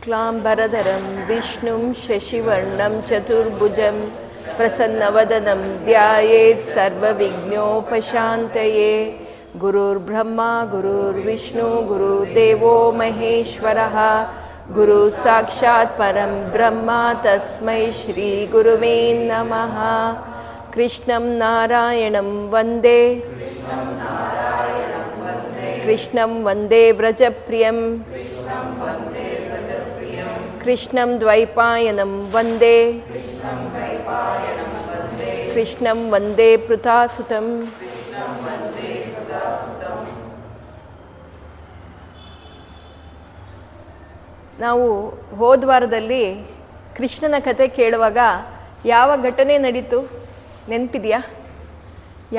शुक्लांबरधरं विष्णुं शशिवर्णं चतुर्भुजं प्रसन्नवदनं ध्यायेत् सर्वविघ्नोपशान्तये। गुरुर्ब्रह्मा गुरुर्विष्णु गुरुर्देवो महेश्वरः गुरु साक्षात् परं ब्रह्म तस्मै श्री गुरुवे नमः। कृष्णं नारायणं वन्दे कृष्णं वन्दे व्रजप्रियं कृष्णं द्वैपायनं वन्दे कृष्णं वन्दे पृथासुतं। ನಾವು ಹೋದ ವಾರದಲ್ಲಿ ಕೃಷ್ಣನ ಕತೆ ಕೇಳುವಾಗ ಯಾವ ಘಟನೆ ನಡೀತು ನೆನಪಿದೆಯಾ?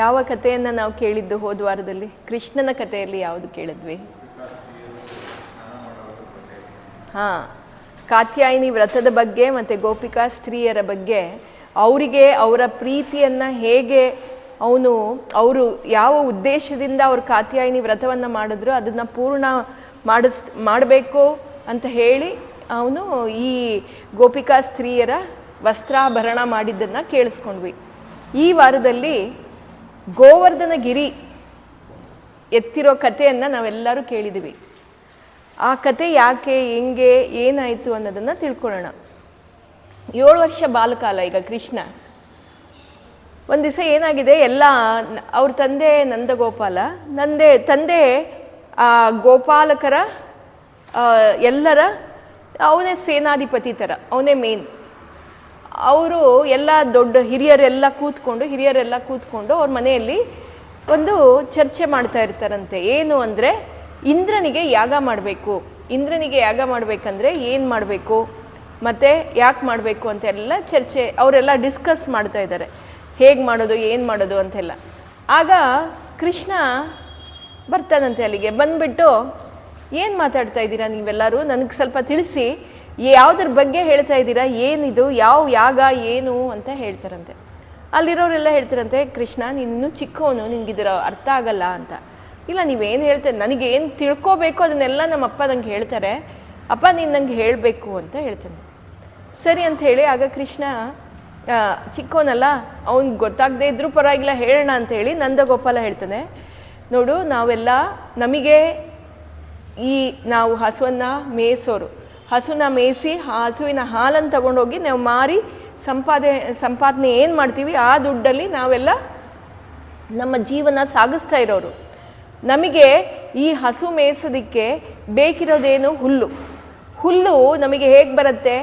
ಯಾವ ಕಥೆಯನ್ನು ನಾವು ಕೇಳಿದ್ದು ಹೋದ ವಾರದಲ್ಲಿ? ಕೃಷ್ಣನ ಕಥೆಯಲ್ಲಿ ಯಾವುದು ಕೇಳಿದ್ವಿ? ಹಾಂ, ಕಾತ್ಯಾಯಿನಿ ವ್ರತದ ಬಗ್ಗೆ ಮತ್ತು ಗೋಪಿಕಾ ಸ್ತ್ರೀಯರ ಬಗ್ಗೆ, ಅವರಿಗೆ ಅವರ ಪ್ರೀತಿಯನ್ನು ಹೇಗೆ ಅವರು ಯಾವ ಉದ್ದೇಶದಿಂದ ಅವರು ಕಾತ್ಯಾಯಿನಿ ವ್ರತವನ್ನು ಮಾಡಿದ್ರು ಅದನ್ನು ಪೂರ್ಣ ಮಾಡಬೇಕು ಅಂತ ಹೇಳಿ ಅವನು ಈ ಗೋಪಿಕಾ ಸ್ತ್ರೀಯರ ವಸ್ತ್ರಾಭರಣ ಮಾಡಿದ್ದನ್ನು ಕೇಳಿಸ್ಕೊಂಡ್ವಿ. ಈ ವಾರದಲ್ಲಿ ಗೋವರ್ಧನ ಗಿರಿ ಎತ್ತಿರೋ ಕಥೆಯನ್ನು ನಾವೆಲ್ಲರೂ ಕೇಳಿದ್ದೀವಿ. ಆ ಕತೆ ಯಾಕೆ, ಹೆಂಗೆ, ಏನಾಯಿತು ಅನ್ನೋದನ್ನು ತಿಳ್ಕೊಳ್ಳೋಣ. 7 ವರ್ಷ ಬಾಲಕಾಲ ಈಗ ಕೃಷ್ಣ. ಒಂದು ದಿವಸ ಏನಾಗಿದೆ, ಎಲ್ಲ ಅವ್ರ ತಂದೆ ನಂದಗೋಪಾಲ, ತಂದೆ ಆ ಗೋಪಾಲಕರ ಎಲ್ಲರ ಅವನೇ ಸೇನಾಧಿಪತಿ ಥರ, ಅವನೇ ಮೇನ್. ಅವರು ಎಲ್ಲ ದೊಡ್ಡ ಹಿರಿಯರೆಲ್ಲ ಕೂತ್ಕೊಂಡು ಅವ್ರ ಮನೆಯಲ್ಲಿ ಒಂದು ಚರ್ಚೆ ಮಾಡ್ತಾ ಇರ್ತಾರಂತೆ. ಏನು ಅಂದರೆ, ಇಂದ್ರನಿಗೆ ಯಾಗ ಮಾಡಬೇಕು, ಇಂದ್ರನಿಗೆ ಯಾಗ ಮಾಡಬೇಕಂದ್ರೆ ಏನು ಮಾಡಬೇಕು ಮತ್ತು ಯಾಕೆ ಮಾಡಬೇಕು ಅಂತೆಲ್ಲ ಚರ್ಚೆ, ಅವರೆಲ್ಲ ಡಿಸ್ಕಸ್ ಮಾಡ್ತಾ ಇದ್ದಾರೆ, ಹೇಗೆ ಮಾಡೋದು, ಏನು ಮಾಡೋದು ಅಂತೆಲ್ಲ. ಆಗ ಕೃಷ್ಣ ಬರ್ತಾನಂತೆ. ಅಲ್ಲಿಗೆ ಬಂದುಬಿಟ್ಟು, ಏನು ಮಾತಾಡ್ತಾ ಇದ್ದೀರಾ ನೀವೆಲ್ಲರೂ, ನನಗೆ ಸ್ವಲ್ಪ ತಿಳಿಸಿ, ಯಾವುದ್ರ ಬಗ್ಗೆ ಹೇಳ್ತಾ ಇದ್ದೀರಾ, ಏನಿದು, ಯಾವ ಯಾಗ ಏನು ಅಂತ ಹೇಳ್ತಾರಂತೆ. ಅಲ್ಲಿರೋರೆಲ್ಲ ಹೇಳ್ತಾರಂತೆ, ಕೃಷ್ಣ ನೀನು ಚಿಕ್ಕವನು, ನಿನಗಿದರ ಅರ್ಥ ಆಗಲ್ಲ ಅಂತ. ಇಲ್ಲ, ನೀವೇನು ಹೇಳ್ತಾರೆ, ನನಗೇನು ತಿಳ್ಕೋಬೇಕು ಅದನ್ನೆಲ್ಲ ನಮ್ಮಪ್ಪ ನಂಗೆ ಹೇಳ್ತಾರೆ, ಅಪ್ಪ ನೀನು ನಂಗೆ ಹೇಳಬೇಕು ಅಂತ ಹೇಳ್ತಾನೆ. ಸರಿ ಅಂತ ಹೇಳಿ, ಆಗ ಕೃಷ್ಣ ಚಿಕ್ಕವನಲ್ಲ, ಅವ್ನಿಗೆ ಗೊತ್ತಾಗದೇ ಇದ್ರೂ ಪರವಾಗಿಲ್ಲ ಹೇಳೋಣ ಅಂಥೇಳಿ ನಂದಗೋಪಾಲ ಹೇಳ್ತಾನೆ, ನೋಡು ನಾವೆಲ್ಲ ನಮಗೆ ನಾವು ಹಸುವನ್ನು ಮೇಯಿಸೋರು, ಹಸುನ ಮೇಯಿಸಿ ಹಸುವಿನ ಹಾಲನ್ನು ತಗೊಂಡೋಗಿ ನಾವು ಮಾರಿ ಸಂಪಾದನೆ ಏನು ಮಾಡ್ತೀವಿ ಆ ದುಡ್ಡಲ್ಲಿ ನಾವೆಲ್ಲ ನಮ್ಮ ಜೀವನ ಸಾಗಿಸ್ತಾ ಇರೋರು. ನಮಗೆ ಈ ಹಸು ಮೇಯಿಸೋದಕ್ಕೆ ಬೇಕಿರೋದೇನು? ಹುಲ್ಲು ನಮಗೆ ಹೇಗೆ ಬರುತ್ತೆ?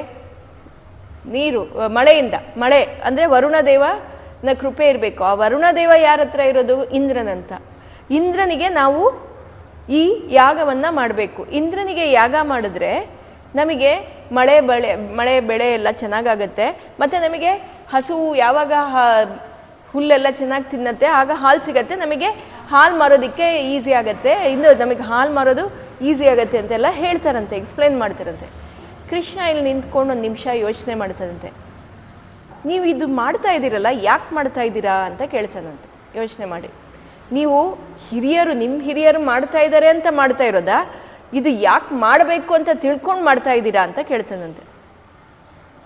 ನೀರು, ಮಳೆಯಿಂದ. ಮಳೆ ಅಂದರೆ ವರುಣದೇವನ ಕೃಪೆ ಇರಬೇಕು. ಆ ವರುಣದೇವ ಯಾರ ಹತ್ರ ಇರೋದು? ಇಂದ್ರನಂತ. ಇಂದ್ರನಿಗೆ ನಾವು ಈ ಯಾಗವನ್ನು ಮಾಡಬೇಕು. ಇಂದ್ರನಿಗೆ ಯಾಗ ಮಾಡಿದ್ರೆ ನಮಗೆ ಮಳೆ ಬೆಳೆ ಎಲ್ಲ ಚೆನ್ನಾಗಾಗತ್ತೆ, ಮತ್ತು ನಮಗೆ ಹಸು ಯಾವಾಗ ಹುಲ್ಲೆಲ್ಲ ಚೆನ್ನಾಗಿ ತಿನ್ನತ್ತೆ ಆಗ ಹಾಲು ಸಿಗತ್ತೆ, ನಮಗೆ ಹಾಲು ಮಾರೋದಕ್ಕೆ ಈಸಿ ಆಗುತ್ತೆ, ಇನ್ನು ನಮಗೆ ಹಾಲು ಮಾರೋದು ಈಸಿ ಆಗುತ್ತೆ ಅಂತೆಲ್ಲ ಹೇಳ್ತಾರಂತೆ, ಎಕ್ಸ್ಪ್ಲೇನ್ ಮಾಡ್ತಾರಂತೆ. ಕೃಷ್ಣ ಇಲ್ಲಿ ನಿಂತ್ಕೊಂಡು ಒಂದು ನಿಮಿಷ ಯೋಚನೆ ಮಾಡ್ತಾರಂತೆ. ನೀವು ಇದು ಮಾಡ್ತಾ ಇದ್ದೀರಲ್ಲ, ಯಾಕೆ ಮಾಡ್ತಾ ಇದ್ದೀರಾ ಅಂತ ಕೇಳ್ತಾನಂತೆ. ಯೋಚನೆ ಮಾಡಿ, ನೀವು ನಿಮ್ಮ ಹಿರಿಯರು ಮಾಡ್ತಾ ಇದ್ದಾರೆ ಅಂತ ಮಾಡ್ತಾ ಇರೋದಾ, ಇದು ಯಾಕೆ ಮಾಡಬೇಕು ಅಂತ ತಿಳ್ಕೊಂಡು ಮಾಡ್ತಾ ಇದ್ದೀರಾ ಅಂತ ಕೇಳ್ತಾನಂತೆ.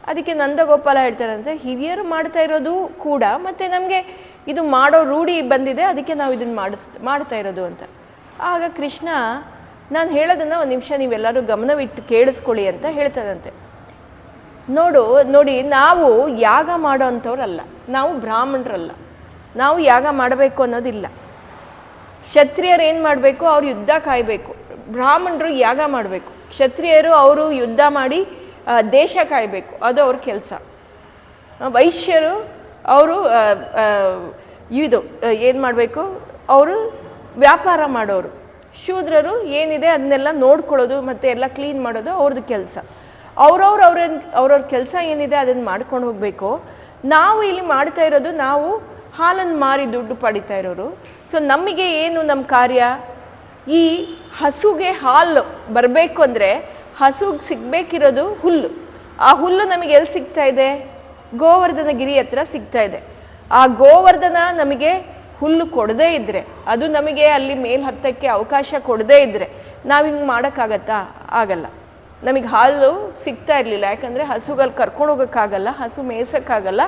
ಅದಕ್ಕೆ ನಂದಗೋಪಾಲ ಹೇಳ್ತಾರಂತೆ, ಹಿರಿಯರು ಮಾಡ್ತಾ ಇರೋದು ಕೂಡ, ಮತ್ತು ನಮಗೆ ಇದು ಮಾಡೋ ರೂಢಿ ಬಂದಿದೆ, ಅದಕ್ಕೆ ನಾವು ಇದನ್ನು ಮಾಡ್ತಾ ಇರೋದು ಅಂತ. ಆಗ ಕೃಷ್ಣ, ನಾನು ಹೇಳೋದನ್ನು ಒಂದು ನಿಮಿಷ ನೀವೆಲ್ಲರೂ ಗಮನವಿಟ್ಟು ಕೇಳಿಸ್ಕೊಳ್ಳಿ ಅಂತ ಹೇಳ್ತಾರಂತೆ. ನೋಡಿ, ನಾವು ಯಾಗ ಮಾಡೋ ಅಂಥವ್ರಲ್ಲ, ನಾವು ಬ್ರಾಹ್ಮಣರಲ್ಲ, ನಾವು ಯಾಗ ಮಾಡಬೇಕು ಅನ್ನೋದಿಲ್ಲ. ಕ್ಷತ್ರಿಯರು ಏನು ಮಾಡಬೇಕು? ಅವ್ರು ಯುದ್ಧ ಕಾಯಬೇಕು. ಬ್ರಾಹ್ಮಣರು ಯಾಗ ಮಾಡಬೇಕು. ಕ್ಷತ್ರಿಯರು ಅವರು ಯುದ್ಧ ಮಾಡಿ ದೇಶ ಕಾಯಬೇಕು, ಅದು ಅವ್ರ ಕೆಲಸ. ವೈಶ್ಯರು ಅವರು ಏನು ಮಾಡಬೇಕು? ಅವರು ವ್ಯಾಪಾರ ಮಾಡೋರು. ಶೂದ್ರರು ಏನಿದೆ ಅದನ್ನೆಲ್ಲ ನೋಡ್ಕೊಳ್ಳೋದು ಮತ್ತು ಎಲ್ಲ ಕ್ಲೀನ್ ಮಾಡೋದು ಅವ್ರದ್ದು ಕೆಲಸ. ಅವ್ರವ್ರ ಕೆಲಸ ಏನಿದೆ ಅದನ್ನು ಮಾಡ್ಕೊಂಡು ಹೋಗಬೇಕು. ನಾವು ಇಲ್ಲಿ ಮಾಡ್ತಾ ಇರೋದು, ನಾವು ಹಾಲನ್ನು ಮಾರಿ ದುಡ್ಡು ಪಡಿತಾ ಇರೋರು. ಸೊ ನಮಗೆ ಏನು ನಮ್ಮ ಕಾರ್ಯ? ಈ ಹಸುಗೆ ಹಾಲು ಬರಬೇಕು ಅಂದರೆ ಹಸುಗೆ ಸಿಗಬೇಕಿರೋದು ಹುಲ್ಲು. ಆ ಹುಲ್ಲು ನಮಗೆ ಎಲ್ಲಿ ಸಿಗ್ತಾ ಇದೆ? ಗೋವರ್ಧನ ಗಿರಿ ಹತ್ರ ಸಿಗ್ತಾ ಇದೆ. ಆ ಗೋವರ್ಧನ ನಮಗೆ ಹುಲ್ಲು ಕೊಡದೇ ಇದ್ದರೆ, ಅದು ನಮಗೆ ಅಲ್ಲಿ ಮೇಲೆ ಹತ್ತಕ್ಕೆ ಅವಕಾಶ ಕೊಡದೇ ಇದ್ದರೆ ನಾವು ಹಿಂಗೆ ಮಾಡೋಕ್ಕಾಗತ್ತಾ? ಆಗಲ್ಲ. ನಮಗೆ ಹಾಲು ಸಿಗ್ತಾ ಇರಲಿಲ್ಲ, ಯಾಕಂದರೆ ಹಸುಗಳು ಕರ್ಕೊಂಡು ಹೋಗೋಕ್ಕಾಗಲ್ಲ, ಹಸು ಮೇಯ್ಸೋಕ್ಕಾಗಲ್ಲ.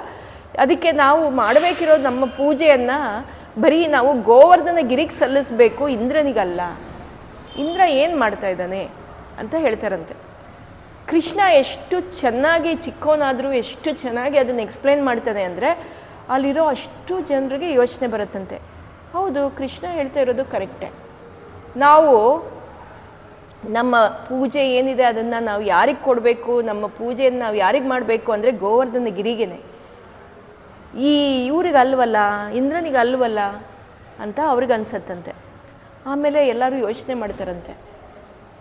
ಅದಕ್ಕೆ ನಾವು ಮಾಡಬೇಕಿರೋದು ನಮ್ಮ ಪೂಜೆಯನ್ನು ಬರೀ ನಾವು ಗೋವರ್ಧನ ಗಿರಿಗೆ ಸಲ್ಲಿಸಬೇಕು, ಇಂದ್ರನಿಗಲ್ಲ. ಇಂದ್ರ ಏನು ಮಾಡ್ತಾ ಇದ್ದಾನೆ ಅಂತ ಹೇಳ್ತಾರಂತೆ. ಕೃಷ್ಣ ಎಷ್ಟು ಚೆನ್ನಾಗಿ ಚಿಕ್ಕವನಾದರೂ ಎಷ್ಟು ಚೆನ್ನಾಗಿ ಅದನ್ನು ಎಕ್ಸ್ಪ್ಲೇನ್ ಮಾಡ್ತಾನೆ ಅಂದರೆ ಅಲ್ಲಿರೋ ಅಷ್ಟು ಜನರಿಗೆ ಯೋಚನೆ ಬರುತ್ತಂತೆ, ಹೌದು ಕೃಷ್ಣ ಹೇಳ್ತಾ ಇರೋದು ಕರೆಕ್ಟೇ. ನಾವು ನಮ್ಮ ಪೂಜೆ ಏನಿದೆ ಅದನ್ನು ನಾವು ಯಾರಿಗೆ ಕೊಡಬೇಕು, ನಮ್ಮ ಪೂಜೆಯನ್ನು ನಾವು ಯಾರಿಗೆ ಮಾಡಬೇಕು ಅಂದರೆ ಗೋವರ್ಧನ ಗಿರಿಗೇನೆ, ಈ ಇವ್ರಿಗೆ ಅಲ್ವಲ್ಲ, ಇಂದ್ರನಿಗೆ ಅಲ್ವಲ್ಲ ಅಂತ ಅವ್ರಿಗೆ ಅನ್ಸತ್ತಂತೆ. ಆಮೇಲೆ ಎಲ್ಲರೂ ಯೋಚನೆ ಮಾಡ್ತಾರಂತೆ.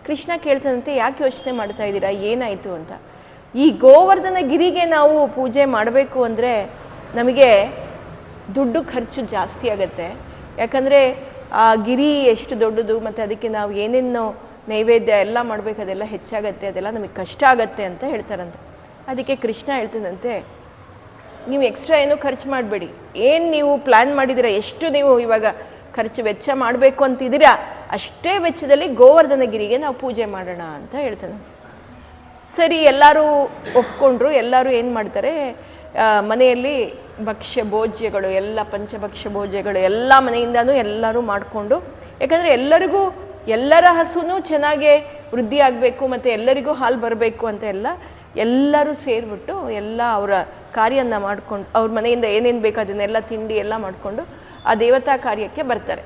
ಕೃಷ್ಣ ಕೇಳ್ತಾನಂತೆ, ಯಾಕೆ ಯೋಚನೆ ಮಾಡ್ತಾ ಇದ್ದೀರಾ, ಏನಾಯಿತು ಅಂತ. ಈ ಗೋವರ್ಧನ ಗಿರಿಗೆ ನಾವು ಪೂಜೆ ಮಾಡಬೇಕು ಅಂದರೆ ನಮಗೆ ದುಡ್ಡು ಖರ್ಚು ಜಾಸ್ತಿ ಆಗುತ್ತೆ, ಯಾಕಂದರೆ ಆ ಗಿರಿ ಎಷ್ಟು ದೊಡ್ಡದು, ಮತ್ತು ಅದಕ್ಕೆ ನಾವು ಏನೇನು ನೈವೇದ್ಯ ಎಲ್ಲ ಮಾಡಬೇಕು ಅದೆಲ್ಲ ಹೆಚ್ಚಾಗತ್ತೆ, ಅದೆಲ್ಲ ನಮಗೆ ಕಷ್ಟ ಆಗತ್ತೆ ಅಂತ ಹೇಳ್ತಾರಂತೆ. ಅದಕ್ಕೆ ಕೃಷ್ಣ ಹೇಳ್ತಾನಂತೆ, ನೀವು ಎಕ್ಸ್ಟ್ರಾ ಏನೂ ಖರ್ಚು ಮಾಡಬೇಡಿ, ಏನು ನೀವು ಪ್ಲ್ಯಾನ್ ಮಾಡಿದ್ದೀರಾ, ಎಷ್ಟು ನೀವು ಇವಾಗ ಖರ್ಚು ವೆಚ್ಚ ಮಾಡಬೇಕು ಅಂತಿದ್ದೀರಾ ಅಷ್ಟೇ ವೆಚ್ಚದಲ್ಲಿ ಗೋವರ್ಧನ ಗಿರಿಗೆ ನಾವು ಪೂಜೆ ಮಾಡೋಣ ಅಂತ ಹೇಳ್ತಾನೆ. ಸರಿ, ಎಲ್ಲರೂ ಒಪ್ಕೊಂಡ್ರು. ಎಲ್ಲರೂ ಏನು ಮಾಡ್ತಾರೆ, ಮನೆಯಲ್ಲಿ ಭಕ್ಷ್ಯ ಭೋಜ್ಯಗಳು ಎಲ್ಲ ಪಂಚಭಕ್ಷ್ಯ ಭೋಜ್ಯಗಳು ಎಲ್ಲ ಮನೆಯಿಂದನೂ ಎಲ್ಲರೂ ಮಾಡಿಕೊಂಡು, ಯಾಕಂದರೆ ಎಲ್ಲರಿಗೂ ಎಲ್ಲರ ಹಸುನೂ ಚೆನ್ನಾಗೇ ವೃದ್ಧಿ ಆಗಬೇಕು ಮತ್ತು ಎಲ್ಲರಿಗೂ ಹಾಲು ಬರಬೇಕು ಅಂತ ಎಲ್ಲರೂ ಸೇರಿಬಿಟ್ಟು ಎಲ್ಲ ಅವರ ಕಾರ್ಯನ ಮಾಡಿಕೊಂಡು ಅವ್ರ ಮನೆಯಿಂದ ಏನೇನು ಬೇಕು ಅದನ್ನೆಲ್ಲ ತಿಂಡಿ ಎಲ್ಲ ಮಾಡಿಕೊಂಡು ಆ ದೇವತಾ ಕಾರ್ಯಕ್ಕೆ ಬರ್ತಾರೆ.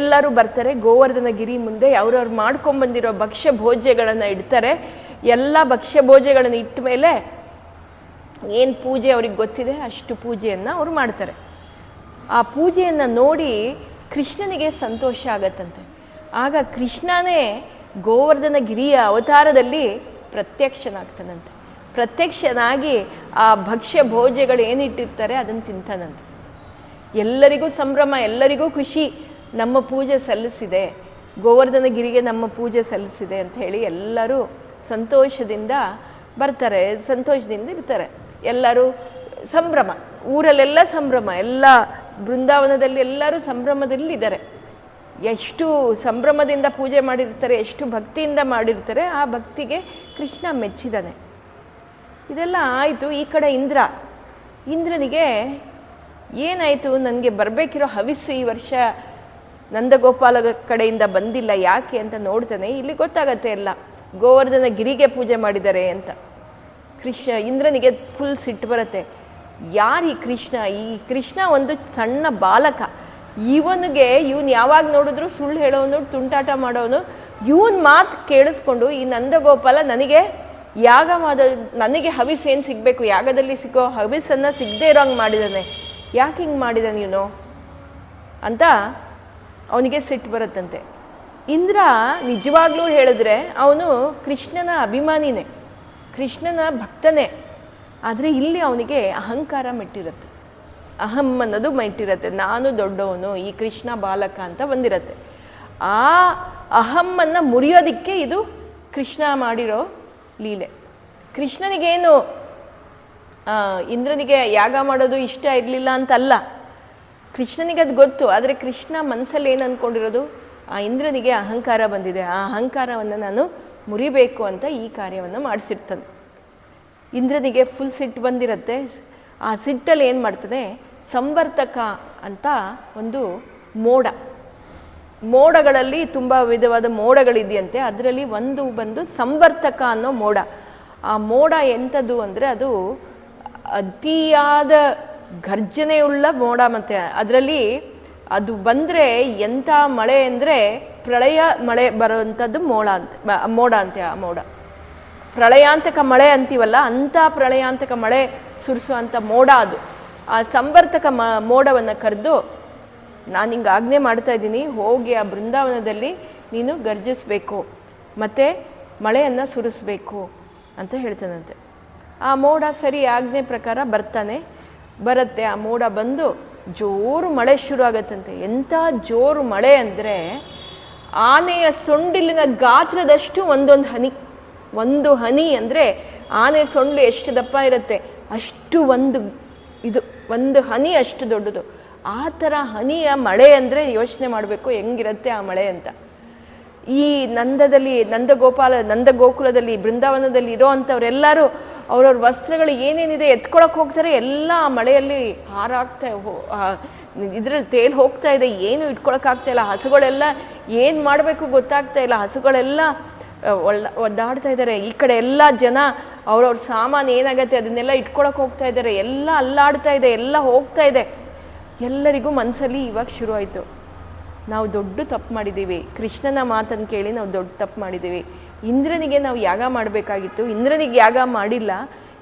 ಎಲ್ಲರೂ ಬರ್ತಾರೆ. ಗೋವರ್ಧನ ಗಿರಿ ಮುಂದೆ ಅವ್ರವ್ರು ಮಾಡ್ಕೊಂಬಂದಿರೋ ಭಕ್ಷ್ಯ ಭೋಜ್ಯಗಳನ್ನು ಇಡ್ತಾರೆ. ಎಲ್ಲ ಭಕ್ಷ್ಯ ಭೋಜ್ಯಗಳನ್ನು ಇಟ್ಟ ಮೇಲೆ ಏನು ಪೂಜೆ ಅವ್ರಿಗೆ ಗೊತ್ತಿದೆ ಅಷ್ಟು ಪೂಜೆಯನ್ನು ಅವರು ಮಾಡ್ತಾರೆ. ಆ ಪೂಜೆಯನ್ನು ನೋಡಿ ಕೃಷ್ಣನಿಗೆ ಸಂತೋಷ ಆಗತ್ತಂತೆ. ಆಗ ಕೃಷ್ಣನೇ ಗೋವರ್ಧನ ಗಿರಿಯ ಅವತಾರದಲ್ಲಿ ಪ್ರತ್ಯಕ್ಷನಾಗ್ತಾನಂತೆ. ಪ್ರತ್ಯಕ್ಷನಾಗಿ ಆ ಭಕ್ಷ್ಯ ಭೋಜ್ಯಗಳು ಏನಿಟ್ಟಿರ್ತಾರೆ ಅದನ್ನು ತಿಂತಾನಂತೆ. ಎಲ್ಲರಿಗೂ ಸಂಭ್ರಮ, ಎಲ್ಲರಿಗೂ ಖುಷಿ, ನಮ್ಮ ಪೂಜೆ ಸಲ್ಲಿಸಿದೆ, ಗೋವರ್ಧನ ಗಿರಿಗೆ ನಮ್ಮ ಪೂಜೆ ಸಲ್ಲಿಸಿದೆ ಅಂತ ಹೇಳಿ ಎಲ್ಲರೂ ಸಂತೋಷದಿಂದ ಬರ್ತಾರೆ, ಸಂತೋಷದಿಂದ ಇರ್ತಾರೆ. ಎಲ್ಲರೂ ಸಂಭ್ರಮ, ಊರಲ್ಲೆಲ್ಲ ಸಂಭ್ರಮ, ಎಲ್ಲ ಬೃಂದಾವನದಲ್ಲಿ ಎಲ್ಲರೂ ಸಂಭ್ರಮದಲ್ಲಿ ಇದ್ದಾರೆ. ಎಷ್ಟು ಸಂಭ್ರಮದಿಂದ ಪೂಜೆ ಮಾಡಿರ್ತಾರೆ, ಎಷ್ಟು ಭಕ್ತಿಯಿಂದ ಮಾಡಿರ್ತಾರೆ, ಆ ಭಕ್ತಿಗೆ ಕೃಷ್ಣ ಮೆಚ್ಚಿದ್ದಾನೆ. ಇದೆಲ್ಲ ಆಯಿತು. ಈ ಕಡೆ ಇಂದ್ರನಿಗೆ ಏನಾಯಿತು, ನನಗೆ ಬರಬೇಕಿರೋ ಹವಿಸ್ಸು ಈ ವರ್ಷ ನಂದಗೋಪಾಲ ಕಡೆಯಿಂದ ಬಂದಿಲ್ಲ, ಯಾಕೆ ಅಂತ ನೋಡ್ತಾನೆ. ಇಲ್ಲಿ ಗೊತ್ತಾಗತ್ತೆ ಎಲ್ಲ ಗೋವರ್ಧನ ಗಿರಿಗೆ ಪೂಜೆ ಮಾಡಿದ್ದಾರೆ ಅಂತ. ಇಂದ್ರನಿಗೆ ಫುಲ್ ಸಿಟ್ಟು ಬರುತ್ತೆ. ಯಾರು ಈ ಕೃಷ್ಣ ಒಂದು ಸಣ್ಣ ಬಾಲಕ, ಇವನಿಗೆ ಇವನು ಯಾವಾಗ ನೋಡಿದ್ರು ಸುಳ್ಳು ಹೇಳೋನು, ತುಂಟಾಟ ಮಾಡೋನು, ಇವನ್ ಮಾತು ಕೇಳಿಸ್ಕೊಂಡು ಈ ನಂದಗೋಪಾಲ ನನಗೆ ಯಾಗ ನನಗೆ ಹವಿಸ್ ಏನು ಸಿಗಬೇಕು, ಯಾಗದಲ್ಲಿ ಸಿಗೋ ಹವಿಸ್ಸನ್ನು ಸಿಗದೆ ಇರೋಂಗೆ ಮಾಡಿದ್ದಾನೆ, ಯಾಕೆ ಹಿಂಗೆ ಮಾಡಿದ್ದಾನೆ ಇವನು ಅಂತ ಅವನಿಗೆ ಸಿಟ್ಟು ಬರುತ್ತಂತೆ. ಇಂದ್ರ ನಿಜವಾಗ್ಲೂ ಹೇಳಿದ್ರೆ ಅವನು ಕೃಷ್ಣನ ಅಭಿಮಾನಿನೇ, ಕೃಷ್ಣನ ಭಕ್ತನೇ. ಆದರೆ ಇಲ್ಲಿ ಅವನಿಗೆ ಅಹಂಕಾರ ಮೆಟ್ಟಿರುತ್ತೆ, ಅಹಂ ಅನ್ನೋದು ಮೆಟ್ಟಿರುತ್ತೆ. ನಾನು ದೊಡ್ಡವನು, ಈ ಕೃಷ್ಣ ಬಾಲಕ ಅಂತ ಬಂದಿರತ್ತೆ. ಆ ಅಹಮ್ಮನ್ನು ಮುರಿಯೋದಕ್ಕೆ ಇದು ಕೃಷ್ಣ ಮಾಡಿರೋ ಲೀಲೆ. ಕೃಷ್ಣನಿಗೇನು ಇಂದ್ರನಿಗೆ ಯಾಗ ಮಾಡೋದು ಇಷ್ಟ ಇರಲಿಲ್ಲ ಅಂತಲ್ಲ, ಕೃಷ್ಣನಿಗೆ ಅದು ಗೊತ್ತು. ಆದರೆ ಕೃಷ್ಣ ಮನಸ್ಸಲ್ಲಿ ಏನು ಅಂದ್ಕೊಂಡಿರೋದು, ಆ ಇಂದ್ರನಿಗೆ ಅಹಂಕಾರ ಬಂದಿದೆ, ಆ ಅಹಂಕಾರವನ್ನು ನಾನು ಮುರಿಬೇಕು ಅಂತ ಈ ಕಾರ್ಯವನ್ನು ಮಾಡಿಸಿರ್ತಾನೆ. ಇಂದ್ರನಿಗೆ ಫುಲ್ ಸಿಟ್ಟು ಬಂದಿರುತ್ತೆ. ಆ ಸಿಟ್ಟಲ್ಲಿ ಏನು ಮಾಡ್ತಾನೆ, ಸಂವರ್ತಕ ಅಂತ ಒಂದು ಮೋಡಗಳಲ್ಲಿ ತುಂಬ ವಿಧವಾದ ಮೋಡಗಳಿದೆಯಂತೆ. ಅದರಲ್ಲಿ ಒಂದು ಬಂದು ಸಂವರ್ತಕ ಅನ್ನೋ ಮೋಡ. ಆ ಮೋಡ ಎಂಥದ್ದು ಅಂದರೆ ಅದು ಅತಿಯಾದ ಘರ್ಜನೆಯುಳ್ಳ ಮೋಡ. ಮತ್ತು ಅದರಲ್ಲಿ ಅದು ಬಂದರೆ ಎಂಥ ಮಳೆ ಅಂದರೆ ಪ್ರಳಯ ಮಳೆ ಬರುವಂಥದ್ದು ಮೋಡ ಅಂತೆ. ಆ ಮೋಡ ಪ್ರಳಯಾಂತಕ ಮಳೆ ಅಂತೀವಲ್ಲ, ಅಂಥ ಪ್ರಳಯಾಂತಕ ಮಳೆ ಸುರಿಸುವಂಥ ಮೋಡ ಅದು. ಆ ಸಂವರ್ತಕ ಮೋಡವನ್ನು ಕರೆದು, ನಾನು ಹಿಂಗೆ ಆಜ್ಞೆ ಮಾಡ್ತಾ ಇದ್ದೀನಿ, ಹೋಗಿ ಆ ಬೃಂದಾವನದಲ್ಲಿ ನೀನು ಗರ್ಜಿಸಬೇಕು ಮತ್ತು ಮಳೆಯನ್ನು ಸುರಿಸ್ಬೇಕು ಅಂತ ಹೇಳ್ತಾನಂತೆ. ಆ ಮೋಡ ಸರಿ ಆಜ್ಞೆ ಪ್ರಕಾರ ಬರುತ್ತೆ. ಆ ಮೋಡ ಬಂದು ಜೋರು ಮಳೆ ಶುರು ಆಗತ್ತಂತೆ. ಎಂಥ ಜೋರು ಮಳೆ ಅಂದರೆ ಆನೆಯ ಸೊಂಡಿಲಿನ ಗಾತ್ರದಷ್ಟು ಒಂದು ಹನಿ ಅಂದರೆ ಆನೆ ಸೊಂಡ್ಲು ಎಷ್ಟು ದಪ್ಪ ಇರುತ್ತೆ ಅಷ್ಟು ಒಂದು ಹನಿ ಅಷ್ಟು ದೊಡ್ಡದು. ಆ ಥರ ಹನಿಯ ಮಳೆ ಅಂದರೆ ಯೋಚನೆ ಮಾಡಬೇಕು ಹೆಂಗಿರುತ್ತೆ ಆ ಮಳೆ ಅಂತ. ಈ ನಂದಗೋಕುಲದಲ್ಲಿ ಬೃಂದಾವನದಲ್ಲಿ ಇರೋ ಅಂಥವ್ರೆಲ್ಲರೂ ಅವ್ರವ್ರ ವಸ್ತ್ರಗಳು ಏನೇನಿದೆ ಎತ್ಕೊಳಕ್ಕೆ ಹೋಗ್ತಾರೆ, ಎಲ್ಲ ಮಳೆಯಲ್ಲಿ ಹಾರಾಗ್ತಾ ಇದರಲ್ಲಿ ತೇಲ್ ಹೋಗ್ತಾ ಇದೆ, ಏನು ಇಟ್ಕೊಳಕ್ಕಾಗ್ತಾ ಇಲ್ಲ. ಹಸುಗಳೆಲ್ಲ ಏನು ಮಾಡಬೇಕು ಗೊತ್ತಾಗ್ತಾ ಇಲ್ಲ, ಹಸುಗಳೆಲ್ಲ ಒದ್ದಾಡ್ತಾ ಇದ್ದಾರೆ. ಈ ಕಡೆ ಎಲ್ಲ ಜನ ಅವ್ರವ್ರ ಸಾಮಾನು ಏನಾಗತ್ತೆ ಅದನ್ನೆಲ್ಲ ಇಟ್ಕೊಳಕ್ಕೆ ಹೋಗ್ತಾ ಇದ್ದಾರೆ. ಎಲ್ಲ ಅಲ್ಲಾಡ್ತಾ ಇದೆ, ಎಲ್ಲ ಹೋಗ್ತಾ ಇದೆ. ಎಲ್ಲರಿಗೂ ಮನಸ್ಸಲ್ಲಿ ಇವಾಗ ಶುರು ಆಯಿತು, ನಾವು ದೊಡ್ಡ ತಪ್ಪು ಮಾಡಿದ್ದೀವಿ, ಕೃಷ್ಣನ ಮಾತನ್ನು ಕೇಳಿ ನಾವು ದೊಡ್ಡ ತಪ್ಪು ಮಾಡಿದ್ದೀವಿ. ಇಂದ್ರನಿಗೆ ನಾವು ಯಾಗ ಮಾಡಬೇಕಾಗಿತ್ತು, ಇಂದ್ರನಿಗೆ ಯಾಗ ಮಾಡಿಲ್ಲ,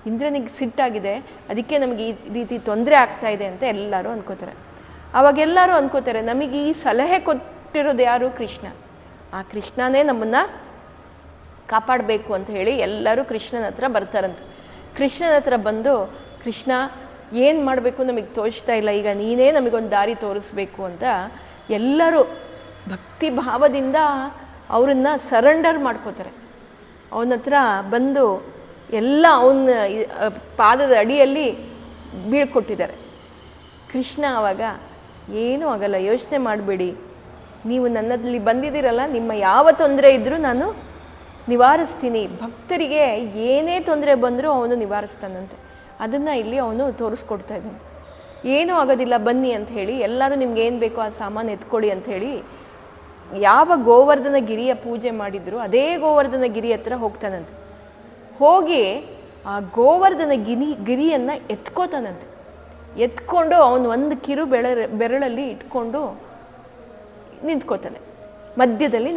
ಇಂದ್ರನಿಗೆ ಸಿಟ್ಟಾಗಿದೆ, ಅದಕ್ಕೆ ನಮಗೆ ಈ ರೀತಿ ತೊಂದರೆ ಆಗ್ತಾ ಇದೆ ಅಂತ ಎಲ್ಲರೂ ಅನ್ಕೋತಾರೆ. ಅವಾಗೆಲ್ಲರೂ ಅನ್ಕೋತಾರೆ, ನಮಗೆ ಈ ಸಲಹೆ ಕೊಟ್ಟಿರೋದು ಯಾರು? ಕೃಷ್ಣ. ಆ ಕೃಷ್ಣನೇ ನಮ್ಮನ್ನು ಕಾಪಾಡಬೇಕು ಅಂತ ಹೇಳಿ ಎಲ್ಲರೂ ಕೃಷ್ಣನ ಹತ್ರ ಬರ್ತಾರಂತೆ. ಕೃಷ್ಣನ ಹತ್ರ ಬಂದು, ಕೃಷ್ಣ ಏನು ಮಾಡಬೇಕು ನಮಗೆ ತೋಚ್ತಾ ಇಲ್ಲ, ಈಗ ನೀನೇ ನಮಗೊಂದು ದಾರಿ ತೋರಿಸ್ಬೇಕು ಅಂತ ಎಲ್ಲರೂ ಭಕ್ತಿ ಭಾವದಿಂದ ಅವರನ್ನ ಸರೆಂಡರ್ ಮಾಡ್ಕೋತಾರೆ. ಅವನ ಹತ್ರ ಬಂದು ಎಲ್ಲ ಅವನ ಪಾದದ ಅಡಿಯಲ್ಲಿ ಬೀಳ್ಕೊಟ್ಟಿದ್ದಾರೆ. ಕೃಷ್ಣ ಆವಾಗ, ಏನೂ ಆಗಲ್ಲ, ಯೋಚನೆ ಮಾಡಬೇಡಿ, ನೀವು ನನ್ನಲ್ಲಿ ಬಂದಿದ್ದೀರಲ್ಲ, ನಿಮ್ಮ ಯಾವ ತೊಂದರೆ ಇದ್ದರೂ ನಾನು ನಿವಾರಿಸ್ತೀನಿ. ಭಕ್ತರಿಗೆ ಏನೇ ತೊಂದರೆ ಬಂದರೂ ಅವನು ನಿವಾರಿಸ್ತಾನಂತೆ. ಅದನ್ನು ಇಲ್ಲಿ ಅವನು ತೋರಿಸ್ಕೊಡ್ತಾ ಇದ್ದಾನೆ. ಏನೂ ಆಗೋದಿಲ್ಲ ಬನ್ನಿ ಅಂತ ಹೇಳಿ, ಎಲ್ಲರೂ ನಿಮ್ಗೆ ಏನು ಬೇಕೋ ಆ ಸಾಮಾನು ಎತ್ಕೊಳ್ಳಿ ಅಂಥೇಳಿ ಯಾವ ಗೋವರ್ಧನ ಗಿರಿಯ ಪೂಜೆ ಮಾಡಿದ್ರು ಅದೇ ಗೋವರ್ಧನ ಗಿರಿ ಹತ್ರ ಹೋಗ್ತಾನಂತೆ. ಹೋಗಿ ಆ ಗೋವರ್ಧನ ಗಿರಿಯನ್ನು ಎತ್ಕೋತಾನಂತೆ. ಎತ್ಕೊಂಡು ಅವನು ಒಂದು ಕಿರು ಬೆರಳಲ್ಲಿ ಇಟ್ಕೊಂಡು ನಿಂತ್ಕೋತಾನೆ, ಮಧ್ಯದಲ್ಲಿ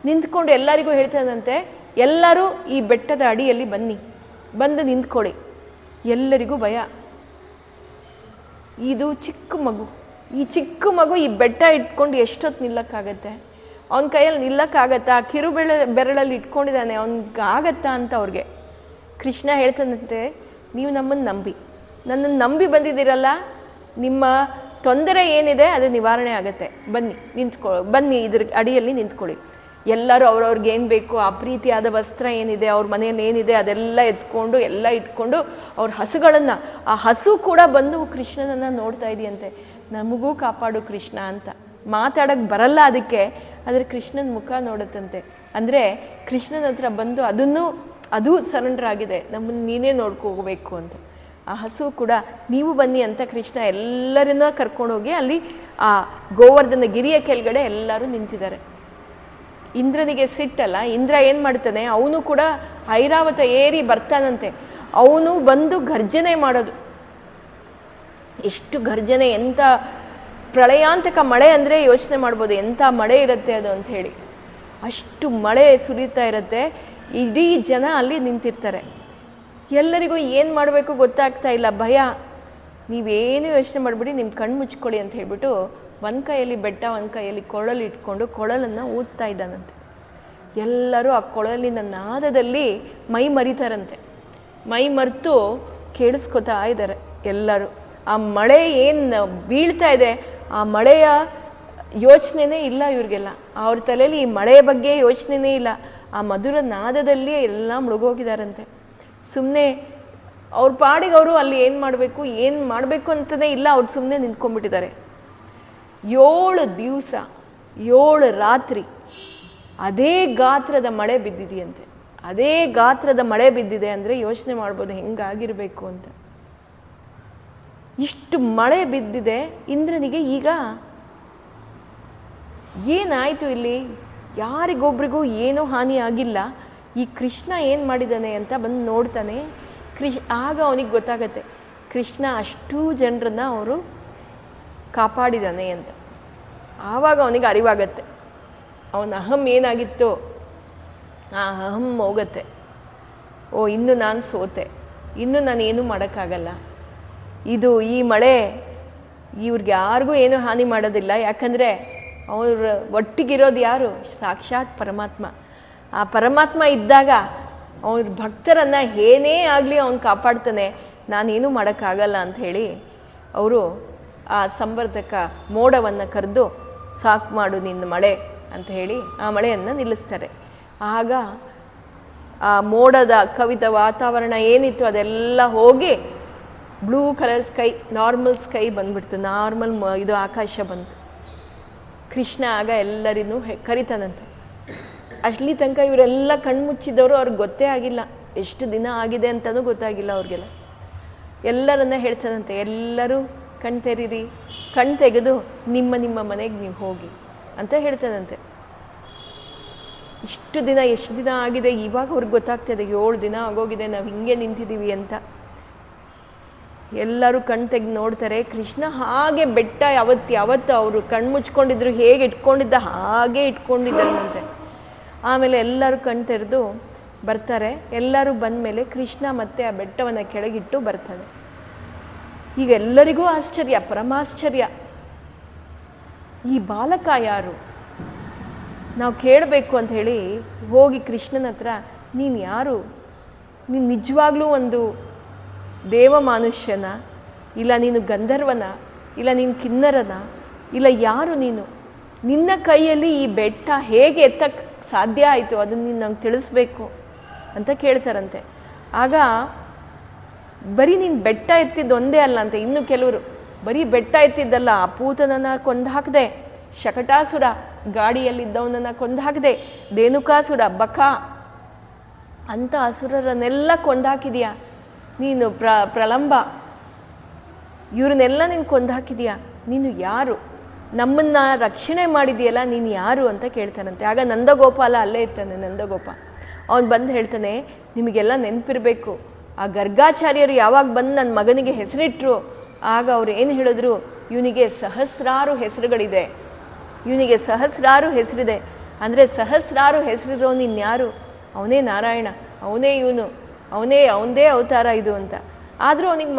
ನಿಂತ್ಕೊಂಡು ಎಲ್ಲರಿಗೂ ಹೇಳ್ತಾನಂತೆ, ಎಲ್ಲರೂ ಈ ಬೆಟ್ಟದ ಅಡಿಯಲ್ಲಿ ಬನ್ನಿ, ಬಂದು ನಿಂತ್ಕೊಳ್ಳಿ. ಎಲ್ಲರಿಗೂ ಭಯ. ಇದು ಚಿಕ್ಕ ಮಗು, ಈ ಚಿಕ್ಕ ಮಗು ಈ ಬೆಟ್ಟ ಇಟ್ಕೊಂಡು ಎಷ್ಟೊತ್ತು ನಿಲ್ಲಕ್ಕಾಗತ್ತೆ? ಅವನ ಕೈಯಲ್ಲಿ ನಿಲ್ಲಕ್ಕಾಗತ್ತಾ? ಕಿರು ಬೆರಳಲ್ಲಿ ಇಟ್ಕೊಂಡಿದ್ದಾನೆ, ಅವನಿಗಾಗತ್ತಾ ಅಂತ ಅವ್ರಿಗೆ. ಕೃಷ್ಣ ಹೇಳ್ತಾನಂತೆ, ನೀವು ನನ್ನನ್ನು ನಂಬಿ ಬಂದಿದ್ದೀರಲ್ಲ, ನಿಮ್ಮ ತೊಂದರೆ ಏನಿದೆ ಅದು ನಿವಾರಣೆ ಆಗತ್ತೆ, ಬನ್ನಿ ಇದ್ರ ಅಡಿಯಲ್ಲಿ ನಿಂತ್ಕೊಳ್ಳಿ. ಎಲ್ಲರೂ ಅವ್ರವ್ರಿಗೆ ಏನು ಬೇಕು, ಆ ಪ್ರೀತಿಯಾದ ವಸ್ತ್ರ ಏನಿದೆ, ಅವ್ರ ಮನೆಯಲ್ಲಿ ಏನಿದೆ ಅದೆಲ್ಲ ಎತ್ಕೊಂಡು ಎಲ್ಲ ಇಟ್ಕೊಂಡು ಅವ್ರ ಹಸುಗಳನ್ನು, ಆ ಹಸು ಕೂಡ ಬಂದು ಕೃಷ್ಣನನ್ನು ನೋಡ್ತಾ ಇದೆಯಂತೆ, ನಮಗೂ ಕಾಪಾಡು ಕೃಷ್ಣ ಅಂತ. ಮಾತಾಡೋಕ್ಕೆ ಬರಲ್ಲ ಅದಕ್ಕೆ, ಆದರೆ ಕೃಷ್ಣನ ಮುಖ ನೋಡುತ್ತಂತೆ. ಅಂದರೆ ಕೃಷ್ಣನ ಹತ್ರ ಬಂದು ಅದು ಸರೆಂಡರ್ ಆಗಿದೆ, ನಮ್ಮನ್ನು ನೀನೇ ನೋಡ್ಕೋಬೇಕು ಅಂತ. ಆ ಹಸು ಕೂಡ ನೀವು ಬನ್ನಿ ಅಂತ ಕೃಷ್ಣ ಎಲ್ಲರನ್ನ ಕರ್ಕೊಂಡೋಗಿ ಅಲ್ಲಿ ಆ ಗೋವರ್ಧನ ಗಿರಿಯ ಕೆಳಗಡೆ ಎಲ್ಲರೂ ನಿಂತಿದ್ದಾರೆ. ಇಂದ್ರನಿಗೆ ಸಿಟ್ಟಲ್ಲ, ಇಂದ್ರ ಏನು ಮಾಡ್ತಾನೆ, ಅವನು ಕೂಡ ಐರಾವತ ಏರಿ ಬರ್ತಾನಂತೆ. ಅವನು ಬಂದು ಗರ್ಜನೆ ಮಾಡೋದು. ಎಷ್ಟು ಗರ್ಜನೆ, ಎಂಥ ಪ್ರಳಯಾಂತಕ ಮಳೆ ಅಂದರೆ ಯೋಚನೆ ಮಾಡ್ಬೋದು, ಎಂಥ ಮಳೆ ಇರುತ್ತೆ ಅದು ಅಂತ ಹೇಳಿ. ಅಷ್ಟು ಮಳೆ ಸುರಿತಾ ಇರುತ್ತೆ. ಇಡೀ ಜನ ಅಲ್ಲಿ ನಿಂತಿರ್ತಾರೆ. ಎಲ್ಲರಿಗೂ ಏನು ಮಾಡಬೇಕು ಗೊತ್ತಾಗ್ತಾ ಇಲ್ಲ, ಭಯ. ನೀವೇನು ಯೋಚನೆ ಮಾಡಿಬಿಡಿ, ನಿಮ್ಮ ಕಣ್ಣು ಮುಚ್ಕೊಳ್ಳಿ ಅಂತ ಹೇಳ್ಬಿಟ್ಟು ಒಂದು ಕೈಯಲ್ಲಿ ಬೆಟ್ಟ, ಒಂದು ಕೈಯಲ್ಲಿ ಕೊಳಲು ಇಟ್ಕೊಂಡು ಕೊಳಲನ್ನು ಊದ್ತಾ ಇದ್ದಾನಂತೆ. ಎಲ್ಲರೂ ಆ ಕೊಳಲಿನ ನಾದದಲ್ಲಿ ಮೈ ಮರಿತಾರಂತೆ. ಮೈ ಮರೆತು ಕೇಳಿಸ್ಕೊತಾ ಇದ್ದಾರೆ ಎಲ್ಲರೂ. ಆ ಮಳೆ ಏನು ಬೀಳ್ತಾ ಇದೆ, ಆ ಮಳೆಯ ಯೋಚನೆನೇ ಇಲ್ಲ ಇವ್ರಿಗೆಲ್ಲ. ಅವ್ರ ತಲೆಯಲ್ಲಿ ಈ ಮಳೆಯ ಬಗ್ಗೆ ಯೋಚನೆನೇ ಇಲ್ಲ. ಆ ಮಧುರ ನಾದದಲ್ಲಿ ಎಲ್ಲ ಮುಳುಗೋಗಿದಾರಂತೆ. ಸುಮ್ಮನೆ ಅವ್ರ ಪಾಡಿಗೆ ಅವರು ಅಲ್ಲಿ ಏನು ಮಾಡಬೇಕು ಅಂತಲೇ ಇಲ್ಲ, ಅವ್ರು ಸುಮ್ಮನೆ ನಿಂತ್ಕೊಂಡ್ಬಿಟ್ಟಿದ್ದಾರೆ. 7 ದಿವಸ 7 ರಾತ್ರಿ ಅದೇ ಗಾತ್ರದ ಮಳೆ ಬಿದ್ದಿದೆಯಂತೆ. ಅದೇ ಗಾತ್ರದ ಮಳೆ ಬಿದ್ದಿದೆ ಅಂದರೆ ಯೋಚನೆ ಮಾಡ್ಬೋದು ಹೆಂಗಾಗಿರಬೇಕು ಅಂತ. ಇಷ್ಟು ಮಳೆ ಬಿದ್ದಿದೆ. ಇಂದ್ರನಿಗೆ ಈಗ ಏನಾಯಿತು, ಇಲ್ಲಿ ಯಾರಿಗೊಬ್ರಿಗೂ ಏನೂ ಹಾನಿ ಆಗಿಲ್ಲ, ಈ ಕೃಷ್ಣ ಏನು ಮಾಡಿದ್ದಾನೆ ಅಂತ ಬಂದು ನೋಡ್ತಾನೆ. ಆಗ ಅವನಿಗೆ ಗೊತ್ತಾಗತ್ತೆ, ಕೃಷ್ಣ ಅಷ್ಟೂ ಜನರನ್ನ ಅವರು ಕಾಪಾಡಿದ್ದಾನೆ ಅಂತ. ಆವಾಗ ಅವನಿಗೆ ಅರಿವಾಗತ್ತೆ, ಅವನ ಅಹಂ ಏನಾಗಿತ್ತು ಆ ಅಹಂ ಹೋಗತ್ತೆ. ಇನ್ನು ನಾನು ಸೋತೆ, ಇನ್ನು ನಾನು ಏನೂ ಮಾಡೋಕ್ಕಾಗಲ್ಲ, ಈ ಮಳೆ ಇವ್ರಿಗೆ ಯಾರಿಗೂ ಏನೂ ಹಾನಿ ಮಾಡೋದಿಲ್ಲ. ಯಾಕಂದರೆ ಅವ್ರ ಒಟ್ಟಿಗಿರೋದು ಯಾರು? ಸಾಕ್ಷಾತ್ ಪರಮಾತ್ಮ. ಆ ಪರಮಾತ್ಮ ಇದ್ದಾಗ ಅವ್ರ ಭಕ್ತರನ್ನು ಏನೇ ಆಗಲಿ ಅವನು ಕಾಪಾಡ್ತಾನೆ, ನಾನೇನು ಮಾಡೋಕ್ಕಾಗಲ್ಲ ಅಂಥೇಳಿ ಅವರು ಆ ಸಂವರ್ಧಕ ಮೋಡವನ್ನು ಕರೆದು ಸಾಕು ಮಾಡು ನಿನ್ನ ಮಳೆ ಅಂತ ಹೇಳಿ ಆ ಮಳೆಯನ್ನು ನಿಲ್ಲಿಸ್ತಾರೆ. ಆಗ ಆ ಮೋಡದ ಕವಿದ ವಾತಾವರಣ ಏನಿತ್ತು ಅದೆಲ್ಲ ಹೋಗಿ blue colour sky, normal sky ಬಂದ್ಬಿಡ್ತು. ನಾರ್ಮಲ್ ಇದು ಆಕಾಶ ಬಂತು. ಕೃಷ್ಣ ಆಗ ಎಲ್ಲರಿಗೂ ಕರಿತಾನಂತೆ. ಅಲ್ಲಿ ತನಕ ಇವರೆಲ್ಲ ಕಣ್ಮುಚ್ಚಿದವರು ಅವ್ರಿಗೆ ಗೊತ್ತೇ ಆಗಿಲ್ಲ, ಎಷ್ಟು ದಿನ ಆಗಿದೆ ಅಂತಲೂ ಗೊತ್ತಾಗಿಲ್ಲ ಅವ್ರಿಗೆಲ್ಲ. ಎಲ್ಲರನ್ನ ಹೇಳ್ತಾನಂತೆ, ಎಲ್ಲರೂ ಕಣ್ ತೆರೀರಿ, ಕಣ್ ತೆಗೆದು ನಿಮ್ಮ ನಿಮ್ಮ ಮನೆಗೆ ನೀವು ಹೋಗಿ ಅಂತ ಹೇಳ್ತಾನಂತೆ. ಎಷ್ಟು ದಿನ ಆಗಿದೆ, ಇವಾಗ ಅವ್ರಿಗೆ ಗೊತ್ತಾಗ್ತದೆ 7 ದಿನ ಆಗೋಗಿದೆ, ನಾವು ಹಿಂಗೆ ನಿಂತಿದ್ದೀವಿ ಅಂತ. ಎಲ್ಲರೂ ಕಣ್ ತೆಗೆದು ನೋಡ್ತಾರೆ. ಕೃಷ್ಣ ಹಾಗೆ ಬೆಟ್ಟ ಯಾವತ್ತು ಅವರು ಕಣ್ಮುಚ್ಕೊಂಡಿದ್ರು ಹೇಗೆ ಇಟ್ಕೊಂಡಿದ್ದ ಹಾಗೆ ಇಟ್ಕೊಂಡಿದ್ದಾರಂತೆ. ಆಮೇಲೆ ಎಲ್ಲರೂ ಕಣ್ ತೆರೆದು ಬರ್ತಾರೆ. ಎಲ್ಲರೂ ಬಂದ ಮೇಲೆ ಕೃಷ್ಣ ಮತ್ತೆ ಆ ಬೆಟ್ಟವನ್ನು ಕೆಳಗಿಟ್ಟು ಬರ್ತಾನೆ. ಈಗ ಎಲ್ಲರಿಗೂ ಆಶ್ಚರ್ಯ, ಪರಮಾಶ್ಚರ್ಯ. ಈ ಬಾಲಕ ಯಾರು, ನಾವು ಕೇಳಬೇಕು ಅಂತ ಹೇಳಿ ಹೋಗಿ ಕೃಷ್ಣನ ಹತ್ರ, ನೀನು ಯಾರು, ನೀನು ನಿಜವಾಗ್ಲೂ ಒಂದು ದೇವ ಮನುಷ್ಯನ, ಇಲ್ಲ ನೀನು ಗಂಧರ್ವನ, ಇಲ್ಲ ನೀನು ಕಿನ್ನರನ, ಇಲ್ಲ ಯಾರು ನೀನು, ನಿನ್ನ ಕೈಯಲ್ಲಿ ಈ ಬೆಟ್ಟ ಹೇಗೆ ಎತ್ತಕ್ಕೆ ಸಾಧ್ಯ ಆಯಿತು, ಅದನ್ನು ನೀನು ನಂಗೆ ತಿಳಿಸ್ಬೇಕು ಅಂತ ಕೇಳ್ತಾರಂತೆ. ಆಗ ಬರೀ ನೀನು ಬೆಟ್ಟ ಎತ್ತಿದ್ದು ಒಂದೇ ಅಲ್ಲ ಅಂತೆ, ಇನ್ನು ಕೆಲವರು ಬರೀ ಬೆಟ್ಟ ಎತ್ತಿದ್ದಲ್ಲ, ಆ ಪೂತನನ್ನು ಕೊಂದು ಹಾಕಿದೆ, ಶಕಟಾಸುರ ಗಾಡಿಯಲ್ಲಿದ್ದವನನ್ನು ಕೊಂದು ಹಾಕಿದೆ, ಧೇನುಕಾಸುರ, ಬಕ ಅಂಥ ಅಸುರರನ್ನೆಲ್ಲ ಕೊಂದು ಹಾಕಿದೆಯಾ ನೀನು, ಪ್ರಲಂಬ, ಇವ್ರನ್ನೆಲ್ಲ ನೀನು ಕೊಂದು ಹಾಕಿದೆಯಾ, ನೀನು ಯಾರು, ನಮ್ಮನ್ನು ರಕ್ಷಣೆ ಮಾಡಿದೆಯಲ್ಲ ನೀನು ಯಾರು ಅಂತ ಕೇಳ್ತಾನಂತೆ. ಆಗ ನಂದಗೋಪಾಲ ಅಲ್ಲೇ ಇರ್ತಾನೆ. ನಂದಗೋಪ ಅವನು ಬಂದು ಹೇಳ್ತಾನೆ, ನಿಮಗೆಲ್ಲ ನೆನಪಿರಬೇಕು, ಆ ಗರ್ಗಾಚಾರ್ಯರು ಯಾವಾಗ ಬಂದು ನನ್ನ ಮಗನಿಗೆ ಹೆಸರಿಟ್ರು, ಆಗ ಅವ್ರು ಏನು ಹೇಳಿದ್ರು, ಇವನಿಗೆ ಸಹಸ್ರಾರು ಹೆಸರುಗಳಿದೆ, ಇವನಿಗೆ ಸಹಸ್ರಾರು ಹೆಸರಿದೆ. ಅಂದರೆ ಸಹಸ್ರಾರು ಹೆಸರಿರೋನು ಇನ್ಯಾರು, ಅವನೇ ನಾರಾಯಣ, ಅವನೇ ಇವನು, ಅವನದೇ ಅವತಾರ ಇದು ಅಂತ. ಆದರೂ ಅವನಿಗೆ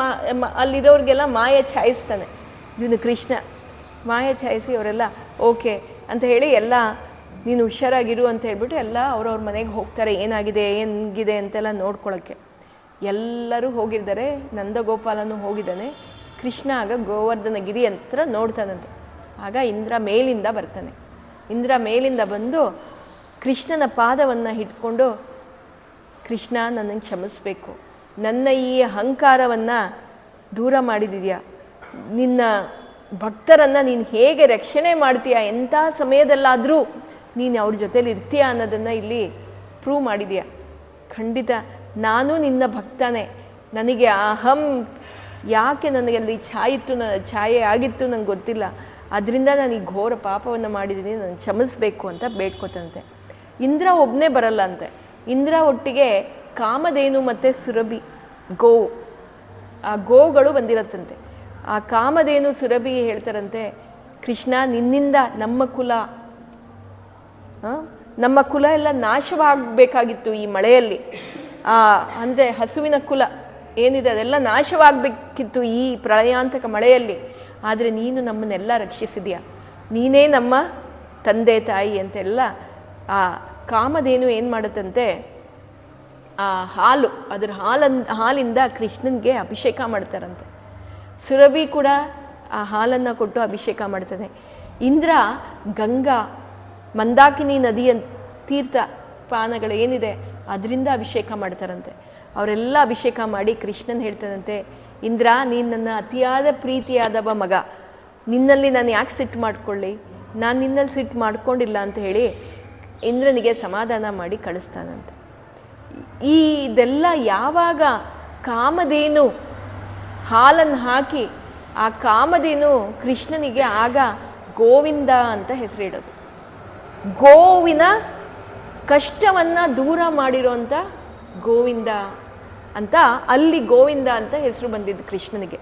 ಅಲ್ಲಿರೋರಿಗೆಲ್ಲ ಮಾಯ ಛಾಯಿಸ್ತಾನೆ ಇವನು ಕೃಷ್ಣ. ಮಾಯ ಛಾಯಿಸಿ ಅವರೆಲ್ಲ ಓಕೆ ಅಂತ ಹೇಳಿ ಎಲ್ಲ ನೀನು ಹುಷಾರಾಗಿರು ಅಂತ ಹೇಳ್ಬಿಟ್ಟು ಎಲ್ಲ ಅವ್ರವ್ರ ಮನೆಗೆ ಹೋಗ್ತಾರೆ. ಏನಾಗಿದೆ ಏನಿದೆ ಅಂತೆಲ್ಲ ನೋಡ್ಕೊಳ್ಳೋಕ್ಕೆ ಎಲ್ಲರೂ ಹೋಗಿದ್ದಾರೆ. ನಂದಗೋಪಾಲನೂ ಹೋಗಿದ್ದಾನೆ. ಕೃಷ್ಣ ಆಗ ಗೋವರ್ಧನ ಗಿರಿ ಹತ್ರ ನೋಡ್ತಾನಂತೆ. ಆಗ ಇಂದ್ರ ಮೇಲಿಂದ ಬರ್ತಾನೆ. ಇಂದ್ರ ಮೇಲಿಂದ ಬಂದು ಕೃಷ್ಣನ ಪಾದವನ್ನು ಹಿಡ್ಕೊಂಡು, ಕೃಷ್ಣ ನನ್ನನ್ನು ಕ್ಷಮಿಸಬೇಕು, ನನ್ನ ಈ ಅಹಂಕಾರವನ್ನು ದೂರ ಮಾಡಿದೀಯಾ, ನಿನ್ನ ಭಕ್ತರನ್ನು ನೀನು ಹೇಗೆ ರಕ್ಷಣೆ ಮಾಡ್ತೀಯಾ, ಎಂಥ ಸಮಯದಲ್ಲಾದರೂ ನೀನು ಅವ್ರ ಜೊತೇಲಿ ಇರ್ತೀಯ ಅನ್ನೋದನ್ನು ಇಲ್ಲಿ ಪ್ರೂವ್ ಮಾಡಿದೀಯ. ಖಂಡಿತ ನಾನು ನಿನ್ನ ಭಕ್ತನೇ, ನನಗೆ ಅಹಂ ಯಾಕೆ ನನಗೆ ಅಲ್ಲಿ ಛಾಯೆ ಆಗಿತ್ತು ನಂಗೆ ಗೊತ್ತಿಲ್ಲ, ಅದರಿಂದ ನಾನು ಈ ಘೋರ ಪಾಪವನ್ನು ಮಾಡಿದ್ದೀನಿ, ನಾನು ಕ್ಷಮಿಸಬೇಕು ಅಂತ ಬೇಡ್ಕೊತಂತೆ. ಇಂದ್ರ ಒಬ್ಬನೇ ಬರಲ್ಲ ಅಂತೆ. ಇಂದ್ರ ಒಟ್ಟಿಗೆ ಕಾಮಧೇನು ಮತ್ತು ಸುರಭಿ ಗೋವು, ಆ ಗೋವುಗಳು ಬಂದಿರತ್ತಂತೆ. ಆ ಕಾಮಧೇನು ಸುರಭಿ ಹೇಳ್ತಾರಂತೆ, ಕೃಷ್ಣ ನಿನ್ನಿಂದ ನಮ್ಮ ಕುಲ ಎಲ್ಲ ನಾಶವಾಗಬೇಕಾಗಿತ್ತು ಈ ಮಳೆಯಲ್ಲಿ. ಅಂದರೆ ಹಸುವಿನ ಕುಲ ಏನಿದೆ ಅದೆಲ್ಲ ನಾಶವಾಗಬೇಕಿತ್ತು ಈ ಪ್ರಳಯಾಂತಕ ಮಳೆಯಲ್ಲಿ. ಆದರೆ ನೀನು ನಮ್ಮನ್ನೆಲ್ಲ ರಕ್ಷಿಸಿದೆಯಾ, ನೀನೇ ನಮ್ಮ ತಂದೆ ತಾಯಿ ಅಂತೆಲ್ಲ. ಆ ಕಾಮಧೇನು ಏನು ಮಾಡುತ್ತಂತೆ, ಆ ಹಾಲು, ಅದರ ಹಾಲಿಂದ ಕೃಷ್ಣನಿಗೆ ಅಭಿಷೇಕ ಮಾಡ್ತಾರಂತೆ. ಸುರಭಿ ಕೂಡ ಆ ಹಾಲನ್ನು ಕೊಟ್ಟು ಅಭಿಷೇಕ ಮಾಡ್ತಾನೆ. ಇಂದ್ರ ಗಂಗಾ ಮಂದಾಕಿನಿ ನದಿಯ ತೀರ್ಥ ಪಾನಗಳು ಏನಿದೆ ಅದರಿಂದ ಅಭಿಷೇಕ ಮಾಡ್ತಾರಂತೆ. ಅವರೆಲ್ಲ ಅಭಿಷೇಕ ಮಾಡಿ ಕೃಷ್ಣನ್ ಹೇಳ್ತಾನಂತೆ, ಇಂದ್ರ ನೀನು ನನ್ನ ಅತಿಯಾದ ಪ್ರೀತಿಯಾದವ ಮಗ, ನಿನ್ನಲ್ಲಿ ನಾನು ಯಾಕೆ ಸಿಟ್ಟು ಮಾಡ್ಕೊಳ್ಳಿ, ನಾನು ನಿನ್ನಲ್ಲಿ ಸಿಟ್ಟು ಮಾಡ್ಕೊಂಡಿಲ್ಲ ಅಂತ ಹೇಳಿ ಇಂದ್ರನಿಗೆ ಸಮಾಧಾನ ಮಾಡಿ ಕಳಿಸ್ತಾನಂತೆ. ಇದೆಲ್ಲ ಯಾವಾಗ ಕಾಮಧೇನು ಹಾಲನ್ನು ಹಾಕಿ ಆ ಕಾಮಧೇನು ಕೃಷ್ಣನಿಗೆ ಆಗ ಗೋವಿಂದ ಅಂತ ಹೆಸರಿಡೋದು. ಗೋವಿನ ಕಷ್ಟವನ್ನು ದೂರ ಮಾಡಿರೋಂಥ ಗೋವಿಂದ ಅಂತ ಅಲ್ಲಿ ಗೋವಿಂದ ಅಂತ ಹೆಸರು ಬಂದಿದ್ದು ಕೃಷ್ಣನಿಗೆ.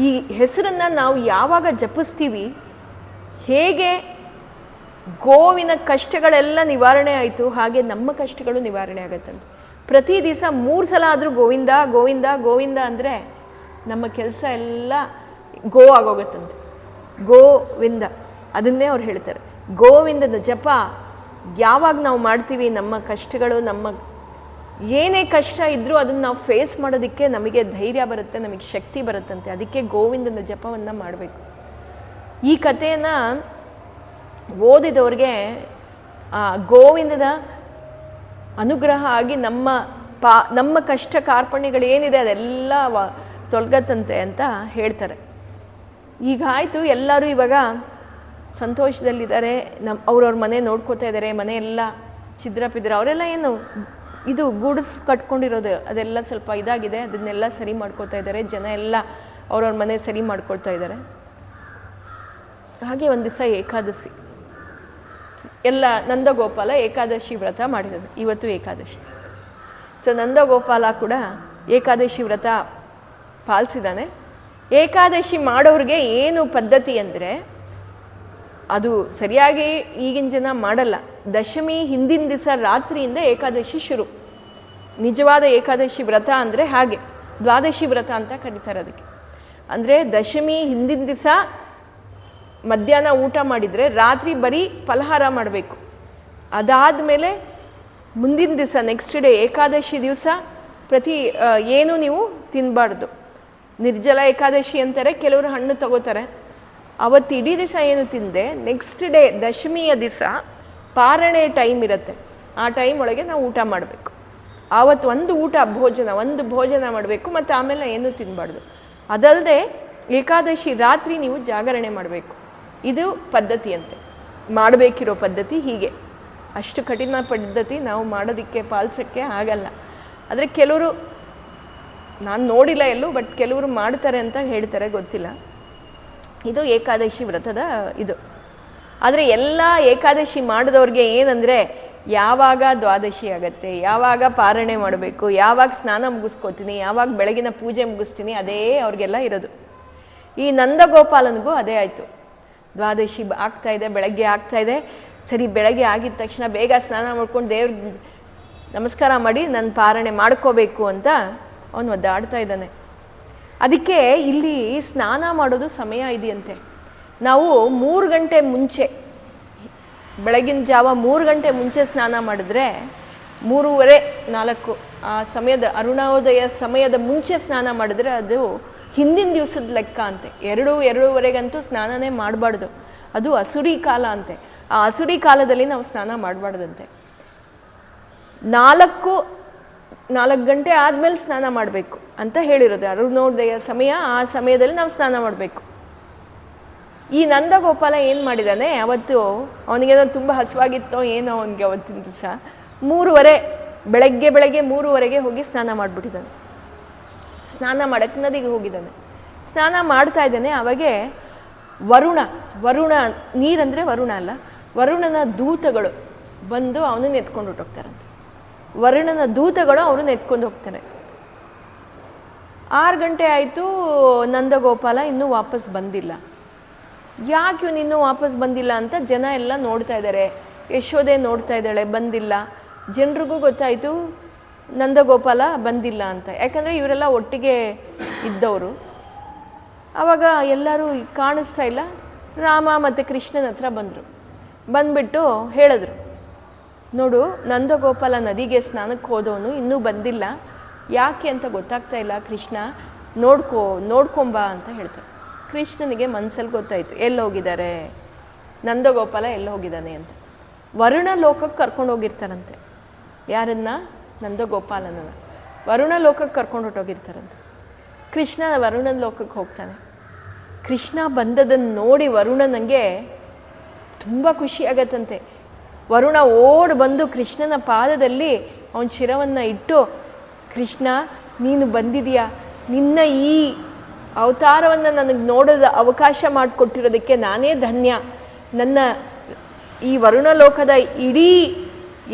ಈ ಹೆಸರನ್ನು ನಾವು ಯಾವಾಗ ಜಪಿಸ್ತೀವಿ, ಹೇಗೆ ಗೋವಿನ ಕಷ್ಟಗಳೆಲ್ಲ ನಿವಾರಣೆ ಆಯಿತು ಹಾಗೆ ನಮ್ಮ ಕಷ್ಟಗಳು ನಿವಾರಣೆ ಆಗುತ್ತಂತೆ. ಪ್ರತಿ ದಿವಸ 3 ಸಲ ಆದರೂ ಗೋವಿಂದ ಗೋವಿಂದ ಗೋವಿಂದ ಅಂದರೆ ನಮ್ಮ ಕೆಲಸ ಎಲ್ಲ ಗೋ ಆಗೋಗುತ್ತಂತೆ. ಗೋವಿಂದ ಅದನ್ನೇ ಅವ್ರು ಹೇಳ್ತಾರೆ. ಗೋವಿಂದನ ಜಪ ಯಾವಾಗ ನಾವು ಮಾಡ್ತೀವಿ, ನಮ್ಮ ಕಷ್ಟಗಳು, ನಮ್ಮ ಏನೇ ಕಷ್ಟ ಇದ್ದರೂ ಅದನ್ನು ನಾವು ಫೇಸ್ ಮಾಡೋದಕ್ಕೆ ನಮಗೆ ಧೈರ್ಯ ಬರುತ್ತೆ, ನಮಗೆ ಶಕ್ತಿ ಬರುತ್ತಂತೆ. ಅದಕ್ಕೆ ಗೋವಿಂದನ ಜಪವನ್ನು ಮಾಡಬೇಕು. ಈ ಕಥೆಯನ್ನು ಓದಿದವ್ರಿಗೆ ಗೋವಿಂದನ ಅನುಗ್ರಹ ಆಗಿ ನಮ್ಮ ಕಷ್ಟ ಕಾರ್ಪಣ್ಯಗಳೇನಿದೆ ಅದೆಲ್ಲ ತೊಲಗತ್ತಂತೆ ಅಂತ ಹೇಳ್ತಾರೆ. ಈಗ ಆಯಿತು, ಎಲ್ಲರೂ ಇವಾಗ ಸಂತೋಷದಲ್ಲಿದ್ದಾರೆ. ಅವ್ರವ್ರ ಮನೆ ನೋಡ್ಕೋತಾ ಇದ್ದಾರೆ, ಮನೆಯೆಲ್ಲ ಛಿದ್ರ ಅವರೆಲ್ಲ ಏನು ಇದು ಗೂಡ್ಸ್ ಕಟ್ಕೊಂಡಿರೋದು ಅದೆಲ್ಲ ಸ್ವಲ್ಪ ಇದಾಗಿದೆ, ಅದನ್ನೆಲ್ಲ ಸರಿ ಮಾಡ್ಕೋತಾ ಇದ್ದಾರೆ. ಜನ ಎಲ್ಲ ಅವ್ರವ್ರ ಮನೆ ಸರಿ ಮಾಡ್ಕೊಳ್ತಾ ಇದ್ದಾರೆ. ಹಾಗೆ ಒಂದು ದಿವಸ ಏಕಾದಶಿ, ಎಲ್ಲ ನಂದಗೋಪಾಲ ಏಕಾದಶಿ ವ್ರತ ಮಾಡಿರೋದು. ಇವತ್ತು ಏಕಾದಶಿ. ಸೊ ನಂದಗೋಪಾಲ ಕೂಡ ಏಕಾದಶಿ ವ್ರತ ಪಾಲಿಸಿದ್ದಾನೆ. ಏಕಾದಶಿ ಮಾಡೋರಿಗೆ ಏನು ಪದ್ಧತಿ ಅಂದರೆ, ಅದು ಸರಿಯಾಗಿ ಈಗಿನ ಜನ ಮಾಡಲ್ಲ. ದಶಮಿ ಹಿಂದಿನ ದಿವಸ ರಾತ್ರಿಯಿಂದ ಏಕಾದಶಿ ಶುರು. ನಿಜವಾದ ಏಕಾದಶಿ ವ್ರತ ಅಂದರೆ ಹಾಗೆ, ದ್ವಾದಶಿ ವ್ರತ ಅಂತ ಕರೀತಾರೆ ಅದಕ್ಕೆ. ಅಂದರೆ ದಶಮಿ ಹಿಂದಿನ ದಿವಸ ಮಧ್ಯಾಹ್ನ ಊಟ ಮಾಡಿದರೆ ರಾತ್ರಿ ಬರೀ ಫಲಹಾರ ಮಾಡಬೇಕು. ಅದಾದಮೇಲೆ ಮುಂದಿನ ದಿವಸ ನೆಕ್ಸ್ಟ್ ಡೇ ಏಕಾದಶಿ ದಿವಸ ಏನು ನೀವು ತಿನ್ನಬಾರ್ದು. ನಿರ್ಜಲ ಏಕಾದಶಿ ಅಂತಾರೆ, ಕೆಲವರು ಹಣ್ಣು ತಗೋತಾರೆ. ಅವತ್ತು ಇಡೀ ದಿವಸ ಏನು ತಿಂದೆ, ನೆಕ್ಸ್ಟ್ ಡೇ ದಶಮಿಯ ದಿವಸ ಪಾರಣೆ ಟೈಮ್ ಇರುತ್ತೆ, ಆ ಟೈಮ್ ಒಳಗೆ ನಾವು ಊಟ ಮಾಡಬೇಕು. ಆವತ್ತು ಒಂದು ಭೋಜನ ಮಾಡಬೇಕು, ಮತ್ತು ಆಮೇಲೆ ಏನೂ ತಿನ್ನಬಾರ್ದು. ಅದಲ್ಲದೆ ಏಕಾದಶಿ ರಾತ್ರಿ ನೀವು ಜಾಗರಣೆ ಮಾಡಬೇಕು. ಇದು ಪದ್ಧತಿಯಂತೆ, ಮಾಡಬೇಕಿರೋ ಪದ್ಧತಿ ಹೀಗೆ. ಅಷ್ಟು ಕಠಿಣ ಪದ್ಧತಿ ನಾವು ಮಾಡೋದಕ್ಕೆ ಪಾಲಿಸೋಕ್ಕೆ ಆಗಲ್ಲ. ಆದರೆ ಕೆಲವರು, ನಾನು ನೋಡಿಲ್ಲ ಎಲ್ಲೂ, ಬಟ್ ಕೆಲವರು ಮಾಡ್ತಾರೆ ಅಂತ ಹೇಳ್ತಾರೆ, ಗೊತ್ತಿಲ್ಲ. ಇದು ಏಕಾದಶಿ ವ್ರತದ ಇದು. ಆದರೆ ಎಲ್ಲ ಏಕಾದಶಿ ಮಾಡಿದವ್ರಿಗೆ ಏನಂದರೆ, ಯಾವಾಗ ದ್ವಾದಶಿ ಆಗತ್ತೆ, ಯಾವಾಗ ಪಾರಣೆ ಮಾಡಬೇಕು, ಯಾವಾಗ ಸ್ನಾನ ಮುಗಿಸ್ಕೋತೀನಿ, ಯಾವಾಗ ಬೆಳಗಿನ ಪೂಜೆ ಮುಗಿಸ್ತೀನಿ, ಅದೇ ಅವ್ರಿಗೆಲ್ಲ ಇರೋದು. ಈ ನಂದಗೋಪಾಲನಿಗೂ ಅದೇ ಆಯಿತು. ದ್ವಾದಶಿ ಆಗ್ತಾಯಿದೆ, ಬೆಳಗ್ಗೆ ಆಗ್ತಾಯಿದೆ. ಸರಿ, ಬೆಳಗ್ಗೆ ಆಗಿದ ತಕ್ಷಣ ಬೇಗ ಸ್ನಾನ ಮಾಡ್ಕೊಂಡು ದೇವ್ರಿಗೆ ನಮಸ್ಕಾರ ಮಾಡಿ ನನ್ನ ಪಾರಣೆ ಮಾಡ್ಕೋಬೇಕು ಅಂತ ಅವನು ಒದ್ದಾಡ್ತಾ ಇದ್ದಾನೆ. ಅದಕ್ಕೆ ಇಲ್ಲಿ ಸ್ನಾನ ಮಾಡೋದು ಸಮಯ ಇದೆಯಂತೆ. ನಾವು 3 ಗಂಟೆ ಮುಂಚೆ, ಬೆಳಗಿನ ಜಾವ 3 ಗಂಟೆ ಮುಂಚೆ ಸ್ನಾನ ಮಾಡಿದ್ರೆ 3:30-4 ಆ ಸಮಯದ ಅರುಣೋದಯ ಸಮಯದ ಮುಂಚೆ ಸ್ನಾನ ಮಾಡಿದ್ರೆ ಅದು ಹಿಂದಿನ ದಿವಸದ ಲೆಕ್ಕ ಅಂತೆ. 2-2:30ಗಂತೂ ಸ್ನಾನನೇ ಮಾಡಬಾರ್ದು, ಅದು ಅಸುರಿ ಕಾಲ ಅಂತೆ. ಆ ಅಸುರಿ ಕಾಲದಲ್ಲಿ ನಾವು ಸ್ನಾನ ಮಾಡಬಾರ್ದಂತೆ. 4 ಗಂಟೆ ಆದಮೇಲೆ ಸ್ನಾನ ಮಾಡಬೇಕು ಅಂತ ಹೇಳಿರೋದು. ಅರುಣೋದಯ ಸಮಯ, ಆ ಸಮಯದಲ್ಲಿ ನಾವು ಸ್ನಾನ ಮಾಡಬೇಕು. ಈ ನಂದಗೋಪಾಲ ಏನು ಮಾಡಿದ್ದಾನೆ, ಅವತ್ತು ಅವನಿಗೇನೋ ತುಂಬ ಹಸುವಾಗಿತ್ತೋ ಏನೋ, ಅವನಿಗೆ ಅವತ್ತಿನ ದಿವಸ 3:30 ಬೆಳಗ್ಗೆ 3:30ಗೆ ಹೋಗಿ ಸ್ನಾನ ಮಾಡಿಬಿಟ್ಟಿದ್ದಾನೆ. ಸ್ನಾನ ಮಾಡೋಕ್ಕೆ ನದಿಗೆ ಹೋಗಿದ್ದಾನೆ. ಸ್ನಾನ ಮಾಡ್ತಾ ಇದ್ದಾನೆ. ಅವಾಗೆ ವರುಣ ನೀರಂದರೆ ವರುಣ ಅಲ್ಲ, ವರುಣನ ದೂತಗಳು ಬಂದು ಅವನನ್ನು ಎತ್ಕೊಂಡು ಹೊಟ್ಟೋಗ್ತಾರಂತೆ. ವರುಣನ ದೂತಗಳು ಅವರನ್ನು ಎತ್ಕೊಂಡು ಹೋಗ್ತಾರೆ. 6 ಗಂಟೆ ಆಯಿತು, ನಂದಗೋಪಾಲ ಇನ್ನೂ ವಾಪಸ್ ಬಂದಿಲ್ಲ. ಯಾಕೆ ಇವನು ಇನ್ನೂ ವಾಪಸ್ ಬಂದಿಲ್ಲ ಅಂತ ಜನ ಎಲ್ಲ ನೋಡ್ತಾ ಇದ್ದಾರೆ. ಯಶೋದೆ ನೋಡ್ತಾ ಇದ್ದಾಳೆ, ಬಂದಿಲ್ಲ. ಜನರಿಗೂ ಗೊತ್ತಾಯಿತು ನಂದಗೋಪಾಲ ಬಂದಿಲ್ಲ ಅಂತ, ಯಾಕಂದರೆ ಇವರೆಲ್ಲ ಒಟ್ಟಿಗೆ ಇದ್ದವರು. ಆವಾಗ ಎಲ್ಲರೂ ಕಾಣಿಸ್ತಾ ಇಲ್ಲ. ರಾಮ ಮತ್ತು ಕೃಷ್ಣನ ಹತ್ರ ಬಂದರು. ಬಂದುಬಿಟ್ಟು ಹೇಳಿದ್ರು, ನೋಡು, ನಂದಗೋಪಾಲ ನದಿಗೆ ಸ್ನಾನಕ್ಕೆ ಹೋದವನು ಇನ್ನೂ ಬಂದಿಲ್ಲ, ಯಾಕೆ ಅಂತ ಗೊತ್ತಾಗ್ತಾ ಇಲ್ಲ, ಕೃಷ್ಣ ನೋಡ್ಕೊಂಬ ಅಂತ ಹೇಳ್ತಾರೆ. ಕೃಷ್ಣನಿಗೆ ಮನಸ್ಸಲ್ಲಿ ಗೊತ್ತಾಯಿತು ಎಲ್ಲಿ ಹೋಗಿದ್ದಾರೆ, ನಂದಗೋಪಾಲ ಎಲ್ಲಿ ಹೋಗಿದ್ದಾನೆ ಅಂತ. ವರುಣ ಲೋಕಕ್ಕೆ ಕರ್ಕೊಂಡು ಹೋಗಿರ್ತಾರಂತೆ. ಯಾರನ್ನ? ನಂದಗೋಪಾಲನನ್ನು ವರುಣ ಲೋಕಕ್ಕೆ ಕರ್ಕೊಂಡು ಹೊಟ್ಟೋಗಿರ್ತಾರಂತೆ. ಕೃಷ್ಣ ವರುಣನ ಲೋಕಕ್ಕೆ ಹೋಗ್ತಾನೆ. ಕೃಷ್ಣ ಬಂದದನ್ನು ನೋಡಿ ವರುಣನಿಗೆ ತುಂಬ ಖುಷಿಯಾಗತ್ತಂತೆ. ವರುಣ ಓಡಿ ಬಂದು ಕೃಷ್ಣನ ಪಾದದಲ್ಲಿ ಅವನ ಶಿರವನ್ನು ಇಟ್ಟು, ಕೃಷ್ಣ ನೀನು ಬಂದಿದೆಯಾ, ನಿನ್ನ ಈ ಅವತಾರವನ್ನು ನನಗೆ ನೋಡೋದ ಅವಕಾಶ ಮಾಡಿಕೊಟ್ಟಿರೋದಕ್ಕೆ ನಾನೇ ಧನ್ಯ. ನನ್ನ ಈ ವರುಣ ಲೋಕದ ಇಡೀ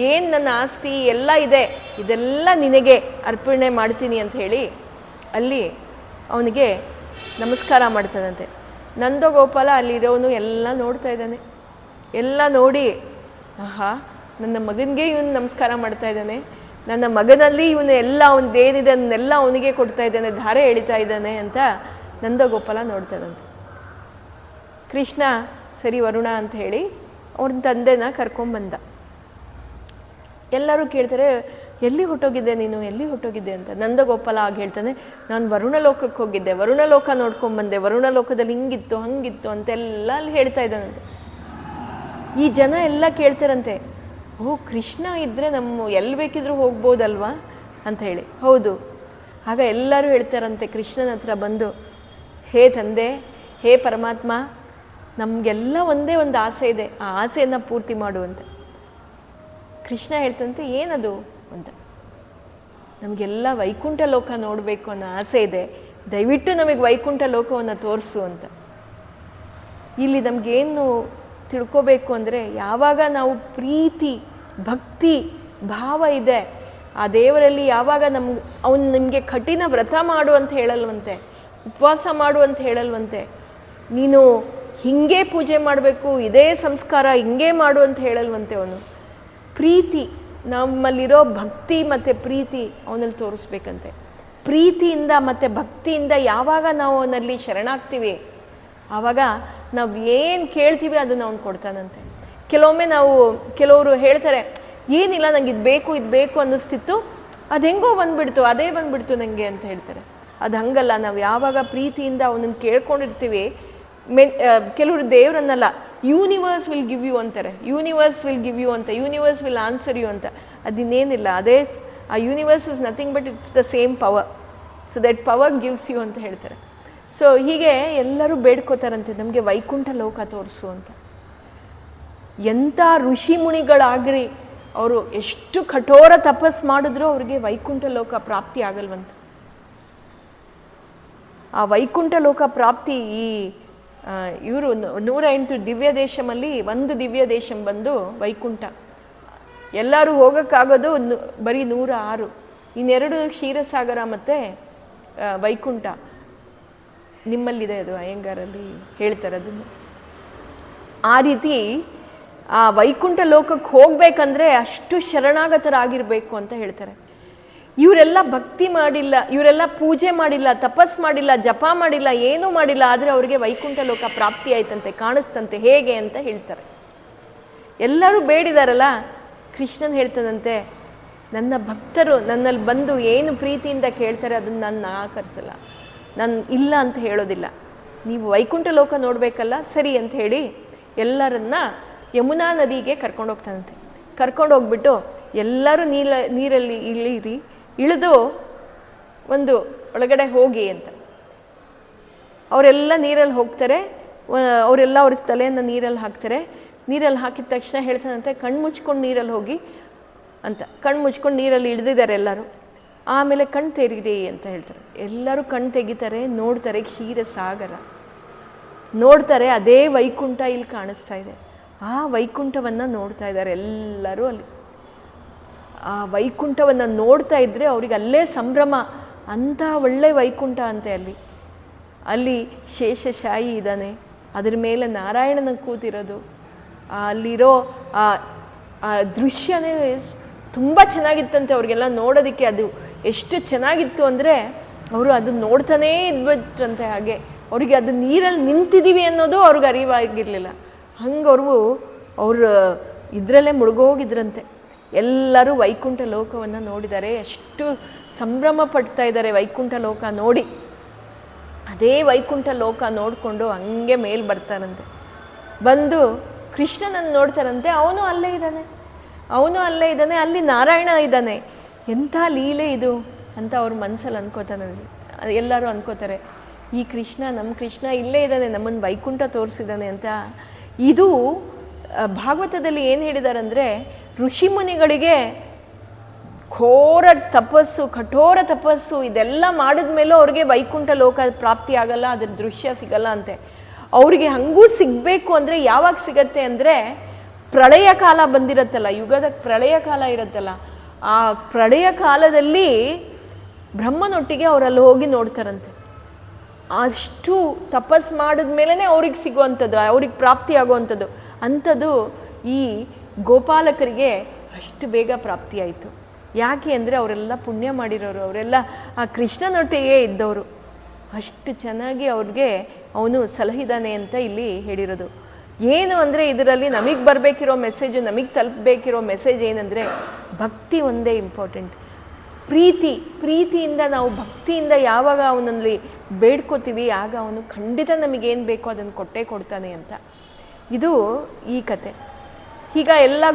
ಏನು ನನ್ನ ಆಸ್ತಿ ಎಲ್ಲ ಇದೆ, ಇದೆಲ್ಲ ನಿನಗೆ ಅರ್ಪಣೆ ಮಾಡ್ತೀನಿ ಅಂತ ಹೇಳಿ ಅಲ್ಲಿ ಅವನಿಗೆ ನಮಸ್ಕಾರ ಮಾಡ್ತಾನಂತೆ. ನಂದಗೋಪಾಲ ಅಲ್ಲಿರೋನು ಎಲ್ಲ ನೋಡ್ತಾ ಇದ್ದಾನೆ. ಎಲ್ಲ ನೋಡಿ, ಆಹಾ, ನನ್ನ ಮಗನಿಗೆ ಇವನು ನಮಸ್ಕಾರ ಮಾಡ್ತಾ ಇದ್ದಾನೆ, ನನ್ನ ಮಗನಲ್ಲಿ ಇವನು ಎಲ್ಲ ಅವನದೇನಿದೆ ಅದನ್ನೆಲ್ಲ ಅವನಿಗೆ ಕೊಡ್ತಾ ಇದ್ದಾನೆ, ಧಾರೆ ಎಳಿತಾ ಇದ್ದಾನೆ ಅಂತ ನಂದಗೋಪಾಲ ನೋಡ್ತಾನಂತೆ. ಕೃಷ್ಣ ಸರಿ ವರುಣ ಅಂತ ಹೇಳಿ ಅವನ ತಂದೆನ ಕರ್ಕೊಂಬಂದ. ಎಲ್ಲರೂ ಕೇಳ್ತಾರೆ, ಎಲ್ಲಿ ಹೊಟ್ಟೋಗಿದ್ದೆ ನೀನು, ಎಲ್ಲಿ ಹೊಟ್ಟೋಗಿದ್ದೆ ಅಂತ. ನಂದಗೋಪಾಲ ಆಗ ಹೇಳ್ತಾನೆ, ನಾನು ವರುಣ ಲೋಕಕ್ಕೆ ಹೋಗಿದ್ದೆ, ವರುಣ ಲೋಕ ನೋಡ್ಕೊಂಬಂದೆ, ವರುಣ ಲೋಕದಲ್ಲಿ ಹಿಂಗಿತ್ತು ಹಂಗಿತ್ತು ಅಂತೆಲ್ಲ ಅಲ್ಲಿ ಹೇಳ್ತಾ ಇದ್ದಾನಂತೆ. ಈ ಜನ ಎಲ್ಲ ಕೇಳ್ತಾರಂತೆ, ಓ, ಕೃಷ್ಣ ಇದ್ದರೆ ನಮ್ಮ ಎಲ್ಲಿ ಬೇಕಿದ್ರೂ ಹೋಗ್ಬೋದಲ್ವಾ ಅಂತ ಹೇಳಿ. ಹೌದು. ಆಗ ಎಲ್ಲರೂ ಹೇಳ್ತಾರಂತೆ ಕೃಷ್ಣನ ಹತ್ರ ಬಂದು, ಹೇ ತಂದೆ, ಹೇ ಪರಮಾತ್ಮ, ನಮಗೆಲ್ಲ ಒಂದೇ ಒಂದು ಆಸೆ ಇದೆ, ಆ ಆಸೆಯನ್ನು ಪೂರ್ತಿ ಮಾಡುವಂತೆ. ಕೃಷ್ಣ ಹೇಳ್ತಂತೆ ಏನದು ಅಂತ, ನಮಗೆಲ್ಲ ವೈಕುಂಠ ಲೋಕ ನೋಡಬೇಕು ಅನ್ನೋ ಆಸೆ ಇದೆ, ದಯವಿಟ್ಟು ನಮಗೆ ವೈಕುಂಠ ಲೋಕವನ್ನು ತೋರಿಸು ಅಂತ. ಇಲ್ಲಿ ನಮಗೇನು ತಿಳ್ಕೋಬೇಕು ಅಂದರೆ, ಯಾವಾಗ ನಾವು ಪ್ರೀತಿ ಭಕ್ತಿ ಭಾವ ಇದೆ ಆ ದೇವರಲ್ಲಿ, ಯಾವಾಗ ಅವನು ನಿಮಗೆ ಕಠಿಣ ವ್ರತ ಮಾಡು ಅಂತ ಹೇಳಲ್ವಂತೆ, ಉಪವಾಸ ಮಾಡು ಅಂತ ಹೇಳಲ್ವಂತೆ, ನೀನು ಹಿಂಗೆ ಪೂಜೆ ಮಾಡಬೇಕು, ಇದೇ ಸಂಸ್ಕಾರ ಹಿಂಗೆ ಮಾಡು ಅಂತ ಹೇಳಲ್ವಂತೆ. ಅವನು ಪ್ರೀತಿ, ನಮ್ಮಲ್ಲಿರೋ ಭಕ್ತಿ ಮತ್ತು ಪ್ರೀತಿ ಅವನಲ್ಲಿ ತೋರಿಸ್ಬೇಕಂತೆ. ಪ್ರೀತಿಯಿಂದ ಮತ್ತು ಭಕ್ತಿಯಿಂದ ಯಾವಾಗ ನಾವು ಅವನಲ್ಲಿ ಶರಣಾಗ್ತೀವಿ, ಆವಾಗ ನಾವು ಏನು ಕೇಳ್ತೀವಿ ಅದನ್ನು ಅವನು ಕೊಡ್ತಾನಂತೆ. ಕೆಲವೊಮ್ಮೆ ಕೆಲವರು ಹೇಳ್ತಾರೆ, ಏನಿಲ್ಲ ನಂಗೆ ಇದು ಬೇಕು ಅನ್ನಿಸ್ತಿತ್ತು, ಅದು ಹೆಂಗೋ ಬಂದುಬಿಡ್ತು, ಅದೇ ಬಂದುಬಿಡ್ತು ನನಗೆ ಅಂತ ಹೇಳ್ತಾರೆ. ಅದು ಹಂಗಲ್ಲ, ನಾವು ಯಾವಾಗ ಪ್ರೀತಿಯಿಂದ ಅವನನ್ನು ಕೇಳ್ಕೊಂಡಿರ್ತೀವಿ, ಕೆಲವರು ದೇವರನ್ನಲ್ಲ, ಯೂನಿವರ್ಸ್ ವಿಲ್ ಗಿವ್ ಯು ಅಂತಾರೆ, ಯೂನಿವರ್ಸ್ ವಿಲ್ ಗಿವ್ ಯು ಅಂತ, ಯೂನಿವರ್ಸ್ ವಿಲ್ ಆನ್ಸರ್ ಯು ಅಂತ. ಅದಿನ್ನೇನಿಲ್ಲ, ಅದೇ ಆ universe is nothing but it's the same power, so that power gives you ಅಂತ ಹೇಳ್ತಾರೆ. ಸೊ ಹೀಗೆ ಎಲ್ಲರೂ ಬೇಡ್ಕೋತಾರಂತೆ, ನಮಗೆ ವೈಕುಂಠ ಲೋಕ ತೋರಿಸು ಅಂತ. ಎಂಥ ಋಷಿ ಮುನಿಗಳಾಗ್ರಿ, ಅವರು ಎಷ್ಟು ಕಠೋರ ತಪಸ್ ಮಾಡಿದ್ರೂ ಅವ್ರಿಗೆ ವೈಕುಂಠ ಲೋಕ ಪ್ರಾಪ್ತಿ ಆಗಲ್ವಂತ. ಆ ವೈಕುಂಠ ಲೋಕ ಪ್ರಾಪ್ತಿ ಇವರು 108 ದಿವ್ಯ ದೇಶಮಲ್ಲಿ ಒಂದು ದಿವ್ಯ ದೇಶ ಬಂದು ವೈಕುಂಠ. ಎಲ್ಲರೂ ಹೋಗೋಕ್ಕಾಗೋದು ಬರೀ 106, ಇನ್ನೆರಡು ಕ್ಷೀರಸಾಗರ ಮತ್ತು ವೈಕುಂಠ ನಿಮ್ಮಲ್ಲಿದೆ, ಅದು ಅಯ್ಯಂಗಾರಲ್ಲಿ ಹೇಳ್ತಾರೆ ಅದನ್ನು. ಆ ರೀತಿ ಆ ವೈಕುಂಠ ಲೋಕಕ್ಕೆ ಹೋಗ್ಬೇಕಂದ್ರೆ ಅಷ್ಟು ಶರಣಾಗತರಾಗಿರಬೇಕು ಅಂತ ಹೇಳ್ತಾರೆ. ಇವರೆಲ್ಲ ಭಕ್ತಿ ಮಾಡಿಲ್ಲ, ಇವರೆಲ್ಲ ಪೂಜೆ ಮಾಡಿಲ್ಲ, ತಪಸ್ ಮಾಡಿಲ್ಲ, ಜಪ ಮಾಡಿಲ್ಲ, ಏನೂ ಮಾಡಿಲ್ಲ, ಆದರೆ ಅವರಿಗೆ ವೈಕುಂಠ ಲೋಕ ಪ್ರಾಪ್ತಿ ಆಯ್ತಂತೆ, ಕಾಣಿಸ್ತಂತೆ. ಹೇಗೆ ಅಂತ ಹೇಳ್ತಾರೆ. ಎಲ್ಲರೂ ಬೇಡಿದಾರಲ್ಲ, ಕೃಷ್ಣನ್ ಹೇಳ್ತಾನಂತೆ, ನನ್ನ ಭಕ್ತರು ನನ್ನಲ್ಲಿ ಬಂದು ಏನು ಪ್ರೀತಿಯಿಂದ ಕೇಳ್ತಾರೆ ಅದನ್ನು ನಾನು ನಿರಾಕರಿಸಲ್ಲ, ನಾನು ಇಲ್ಲ ಅಂತ ಹೇಳೋದಿಲ್ಲ. ನೀವು ವೈಕುಂಠ ಲೋಕ ನೋಡಬೇಕಲ್ಲ, ಸರಿ ಅಂತ ಹೇಳಿ ಎಲ್ಲರನ್ನ ಯಮುನಾ ನದಿಗೆ ಕರ್ಕೊಂಡು ಹೋಗ್ತಾನಂತೆ. ಕರ್ಕೊಂಡು ಹೋಗ್ಬಿಟ್ಟು ಎಲ್ಲರೂ ನೀರಲ್ಲಿ ಇಳಿದು ಒಂದು ಒಳಗಡೆ ಹೋಗಿ ಅಂತ. ಅವರೆಲ್ಲ ನೀರಲ್ಲಿ ಹೋಗ್ತಾರೆ, ಅವರೆಲ್ಲ ಅವ್ರ ತಲೆಯನ್ನು ನೀರಲ್ಲಿ ಹಾಕ್ತಾರೆ. ನೀರಲ್ಲಿ ಹಾಕಿದ ತಕ್ಷಣ ಹೇಳ್ತಾನಂತೆ, ಕಣ್ಣು ಮುಚ್ಕೊಂಡು ನೀರಲ್ಲಿ ಹೋಗಿ ಅಂತ. ಕಣ್ಣು ಮುಚ್ಕೊಂಡು ನೀರಲ್ಲಿ ಇಳಿದಿದ್ದಾರೆ ಎಲ್ಲರೂ. ಆಮೇಲೆ ಕಣ್ಣು ತೆರೀರಿ ಅಂತ ಹೇಳ್ತಾರೆ. ಎಲ್ಲರೂ ಕಣ್ಣು ತೆಗಿತಾರೆ, ನೋಡ್ತಾರೆ ಕ್ಷೀರಸಾಗರ, ನೋಡ್ತಾರೆ ಅದೇ ವೈಕುಂಠ ಇಲ್ಲಿ ಕಾಣಿಸ್ತಾ ಇದೆ. ಆ ವೈಕುಂಠವನ್ನು ನೋಡ್ತಾ ಇದ್ದಾರೆ ಎಲ್ಲರೂ. ಅಲ್ಲಿ ಆ ವೈಕುಂಠವನ್ನು ನೋಡ್ತಾ ಇದ್ದರೆ ಅವ್ರಿಗೆ ಅಲ್ಲೇ ಸಂಭ್ರಮ, ಅಂಥ ಒಳ್ಳೆ ವೈಕುಂಠ ಅಂತೆ. ಅಲ್ಲಿ ಶೇಷಶಾಯಿ ಇದ್ದಾನೆ, ಅದ್ರ ಮೇಲೆ ನಾರಾಯಣನ ಕೂತಿರೋದು, ಅಲ್ಲಿರೋ ಆ ದೃಶ್ಯನೇ ತುಂಬ ಚೆನ್ನಾಗಿತ್ತಂತೆ. ಅವ್ರಿಗೆಲ್ಲ ನೋಡೋದಕ್ಕೆ ಅದು ಎಷ್ಟು ಚೆನ್ನಾಗಿತ್ತು ಅಂದರೆ ಅವರು ಅದು ನೋಡ್ತಾನೇ ಇದ್ಬಿಟ್ರಂತೆ. ಹಾಗೆ ಅವರಿಗೆ ಅದು ನೀರಲ್ಲಿ ನಿಂತಿದ್ದೀವಿ ಅನ್ನೋದು ಅವ್ರಿಗೆ ಅರಿವಾಗಿರಲಿಲ್ಲ. ಹಂಗೆ ಅವರು ಇದರಲ್ಲೇ ಮುಳುಗೋಗಿದ್ರಂತೆ. ಎಲ್ಲರೂ ವೈಕುಂಠ ಲೋಕವನ್ನು ನೋಡಿದ್ದಾರೆ, ಎಷ್ಟು ಸಂಭ್ರಮ ಪಡ್ತಾ ಇದ್ದಾರೆ ವೈಕುಂಠ ಲೋಕ ನೋಡಿ. ಅದೇ ವೈಕುಂಠ ಲೋಕ ನೋಡಿಕೊಂಡು ಹಂಗೆ ಮೇಲೆ ಬರ್ತಾರಂತೆ. ಬಂದು ಕೃಷ್ಣನನ್ನು ನೋಡ್ತಾರಂತೆ, ಅವನು ಅಲ್ಲೇ ಇದ್ದಾನೆ, ಅಲ್ಲಿ ನಾರಾಯಣ ಇದ್ದಾನೆ. ಎಂಥ ಲೀಲೆ ಇದು ಅಂತ ಅವ್ರ ಮನಸ್ಸಲ್ಲಿ ಅನ್ಕೋತಾನೆ. ಎಲ್ಲರೂ ಅನ್ಕೋತಾರೆ, ಈ ಕೃಷ್ಣ, ನಮ್ಮ ಕೃಷ್ಣ ಇಲ್ಲೇ ಇದ್ದಾನೆ, ನಮ್ಮನ್ನು ವೈಕುಂಠ ತೋರಿಸಿದ್ದಾನೆ ಅಂತ. ಇದು ಭಾಗವತದಲ್ಲಿ ಏನು ಹೇಳಿದಾರಂದರೆ, ಋಷಿ ಮುನಿಗಳಿಗೆ ಘೋರ ತಪಸ್ಸು, ಕಠೋರ ತಪಸ್ಸು ಇದೆಲ್ಲ ಮಾಡಿದ ಮೇಲೂ ಅವ್ರಿಗೆ ವೈಕುಂಠ ಲೋಕ ಪ್ರಾಪ್ತಿ ಆಗಲ್ಲ, ಅದ್ರ ದೃಶ್ಯ ಸಿಗಲ್ಲ ಅಂತೆ. ಅವರಿಗೆ ಹಂಗೂ ಸಿಗಬೇಕು ಅಂದರೆ ಯಾವಾಗ ಸಿಗತ್ತೆ ಅಂದರೆ, ಪ್ರಳಯ ಕಾಲ ಬಂದಿರತ್ತಲ್ಲ, ಯುಗದ ಪ್ರಳಯ ಕಾಲ ಇರುತ್ತಲ್ಲ, ಆ ಪ್ರಳಯ ಕಾಲದಲ್ಲಿ ಬ್ರಹ್ಮನೊಟ್ಟಿಗೆ ಅವರಲ್ಲಿ ಹೋಗಿ ನೋಡ್ತಾರಂತೆ. ಅಷ್ಟು ತಪಸ್ ಮಾಡಿದ ಮೇಲೇ ಅವ್ರಿಗೆ ಸಿಗುವಂಥದ್ದು, ಅವ್ರಿಗೆ ಪ್ರಾಪ್ತಿ ಆಗುವಂಥದ್ದು. ಅಂಥದ್ದು ಈ ಗೋಪಾಲಕರಿಗೆ ಅಷ್ಟು ಬೇಗ ಪ್ರಾಪ್ತಿಯಾಯಿತು. ಯಾಕೆ ಅಂದರೆ ಅವರೆಲ್ಲ ಪುಣ್ಯ ಮಾಡಿರೋರು, ಅವರೆಲ್ಲ ಆ ಕೃಷ್ಣನೊಟ್ಟಿಗೆ ಇದ್ದವರು. ಅಷ್ಟು ಚೆನ್ನಾಗಿ ಅವ್ರಿಗೆ ಅವನು ಸಲಹಿದ್ದಾನೆ ಅಂತ ಇಲ್ಲಿ ಹೇಳಿರೋದು. ಏನು ಅಂದರೆ ಇದರಲ್ಲಿ ನಮಗೆ ಬರಬೇಕಿರೋ ಮೆಸೇಜು, ನಮಗೆ ತಲುಪಬೇಕಿರೋ ಮೆಸೇಜ್ ಏನಂದರೆ, ಭಕ್ತಿ ಒಂದೇ ಇಂಪಾರ್ಟೆಂಟ್. ಪ್ರೀತಿಯಿಂದ ನಾವು ಭಕ್ತಿಯಿಂದ ಯಾವಾಗ ಅವನಲ್ಲಿ ಬೇಡ್ಕೋತೀವಿ, ಆಗ ಅವನು ಖಂಡಿತ ನಮಗೇನು ಬೇಕೋ ಅದನ್ನು ಕೊಟ್ಟೇ ಕೊಡ್ತಾನೆ ಅಂತ. ಇದು ಈ ಕತೆ. ಈಗ ಎಲ್ಲ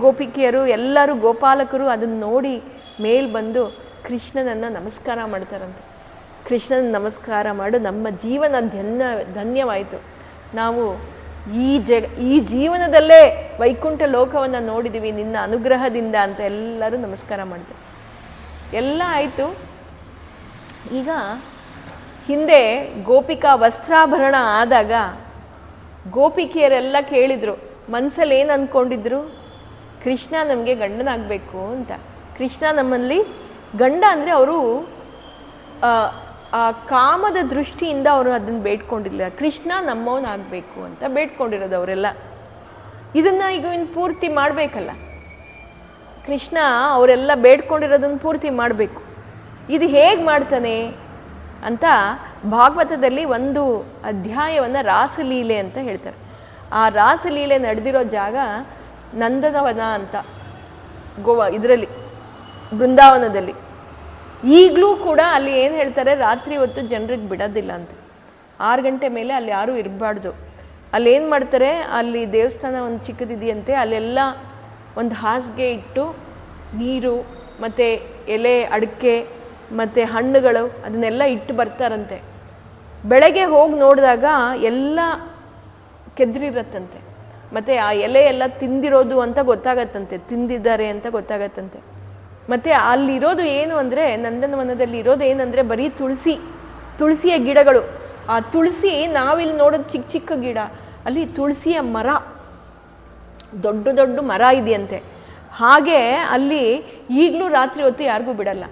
ಗೋಪಿಕೆಯರು ಎಲ್ಲರೂ ಗೋಪಾಲಕರು ಅದನ್ನು ನೋಡಿ ಮೇಲೆ ಬಂದು ಕೃಷ್ಣನನ್ನು ನಮಸ್ಕಾರ ಮಾಡ್ತಾರಂತೆ. ಕೃಷ್ಣನ ನಮಸ್ಕಾರ ಮಾಡು, ನಮ್ಮ ಜೀವನ ಧನ್ಯವಾಯಿತು. ನಾವು ಈ ಜೀವನದಲ್ಲೇ ವೈಕುಂಠ ಲೋಕವನ್ನು ನೋಡಿದ್ದೀವಿ ನಿನ್ನ ಅನುಗ್ರಹದಿಂದ ಅಂತ ಎಲ್ಲರೂ ನಮಸ್ಕಾರ ಮಾಡ್ತಾರೆ. ಎಲ್ಲ ಆಯಿತು. ಈಗ ಹಿಂದೆ ಗೋಪಿಕಾ ವಸ್ತ್ರಾಭರಣ ಆದಾಗ ಗೋಪಿಕೆಯರೆಲ್ಲ ಕೇಳಿದರು, ಮನಸ್ಸಲ್ಲಿ ಏನು ಅಂದ್ಕೊಂಡಿದ್ರು, ಕೃಷ್ಣ ನಮಗೆ ಗಂಡನಾಗಬೇಕು ಅಂತ. ಕೃಷ್ಣ ನಮ್ಮಲ್ಲಿ ಗಂಡ ಅಂದರೆ ಅವರು ಆ ಕಾಮದ ದೃಷ್ಟಿಯಿಂದ ಅವರು ಅದನ್ನು ಬೇಡ್ಕೊಂಡಿಲ್ಲ, ಕೃಷ್ಣ ನಮ್ಮವನಾಗಬೇಕು ಅಂತ ಬೇಡ್ಕೊಂಡಿರೋದು ಅವರೆಲ್ಲ. ಇದನ್ನು ಈಗ ಇನ್ನು ಪೂರ್ತಿ ಮಾಡಬೇಕಲ್ಲ, ಕೃಷ್ಣ ಅವರೆಲ್ಲ ಬೇಡ್ಕೊಂಡಿರೋದನ್ನು ಪೂರ್ತಿ ಮಾಡಬೇಕು. ಇದು ಹೇಗೆ ಮಾಡ್ತಾನೆ ಅಂತ ಭಾಗವತದಲ್ಲಿ ಒಂದು ಅಧ್ಯಾಯವನ್ನು ರಾಸಲೀಲೆ ಅಂತ ಹೇಳ್ತಾರೆ. ಆ ರಾಸಲೀಲೆ ನಡೆದಿರೋ ಜಾಗ ನಂದನವನ ಅಂತ ಇದರಲ್ಲಿ ಬೃಂದಾವನದಲ್ಲಿ. ಈಗಲೂ ಕೂಡ ಅಲ್ಲಿ ಏನು ಹೇಳ್ತಾರೆ, ರಾತ್ರಿ ಹೊತ್ತು ಜನರಿಗೆ ಬಿಡೋದಿಲ್ಲ ಅಂತ. 6 ಗಂಟೆ ಮೇಲೆ ಅಲ್ಲಿ ಯಾರೂ ಇರಬಾರ್ದು. ಅಲ್ಲಿ ಏನು ಮಾಡ್ತಾರೆ, ಅಲ್ಲಿ ದೇವಸ್ಥಾನ ಒಂದು ಚಿಕ್ಕದಿದೆಯಂತೆ, ಅಲ್ಲೆಲ್ಲ ಒಂದು ಹಾಸಿಗೆ ಇಟ್ಟು ನೀರು ಮತ್ತು ಎಲೆ ಅಡಿಕೆ ಮತ್ತು ಹಣ್ಣುಗಳು ಅದನ್ನೆಲ್ಲ ಇಟ್ಟು ಬರ್ತಾರಂತೆ. ಬೆಳಗ್ಗೆ ಹೋಗಿ ನೋಡಿದಾಗ ಎಲ್ಲ ಕೆದ್ರಿರತ್ತಂತೆ, ಮತ್ತು ಆ ಎಲೆ ಎಲ್ಲ ತಿಂದಿರೋದು ಅಂತ ಗೊತ್ತಾಗತ್ತಂತೆ, ತಿಂದಿದ್ದಾರೆ ಅಂತ ಗೊತ್ತಾಗತ್ತಂತೆ. ಮತ್ತು ಅಲ್ಲಿರೋದು ಏನು ಅಂದರೆ, ನಂದನವನದಲ್ಲಿ ಇರೋದು ಏನಂದರೆ ಬರೀ ತುಳಸಿಯ ಗಿಡಗಳು. ಆ ತುಳಸಿ ನಾವಿಲ್ಲಿ ನೋಡೋದು ಚಿಕ್ಕ ಚಿಕ್ಕ ಗಿಡ, ಅಲ್ಲಿ ತುಳಸಿಯ ಮರ, ದೊಡ್ಡ ದೊಡ್ಡ ಮರ ಇದೆಯಂತೆ. ಹಾಗೆ ಅಲ್ಲಿ ಈಗಲೂ ರಾತ್ರಿ ಹೊತ್ತು ಯಾರಿಗೂ ಬಿಡಲ್ಲ.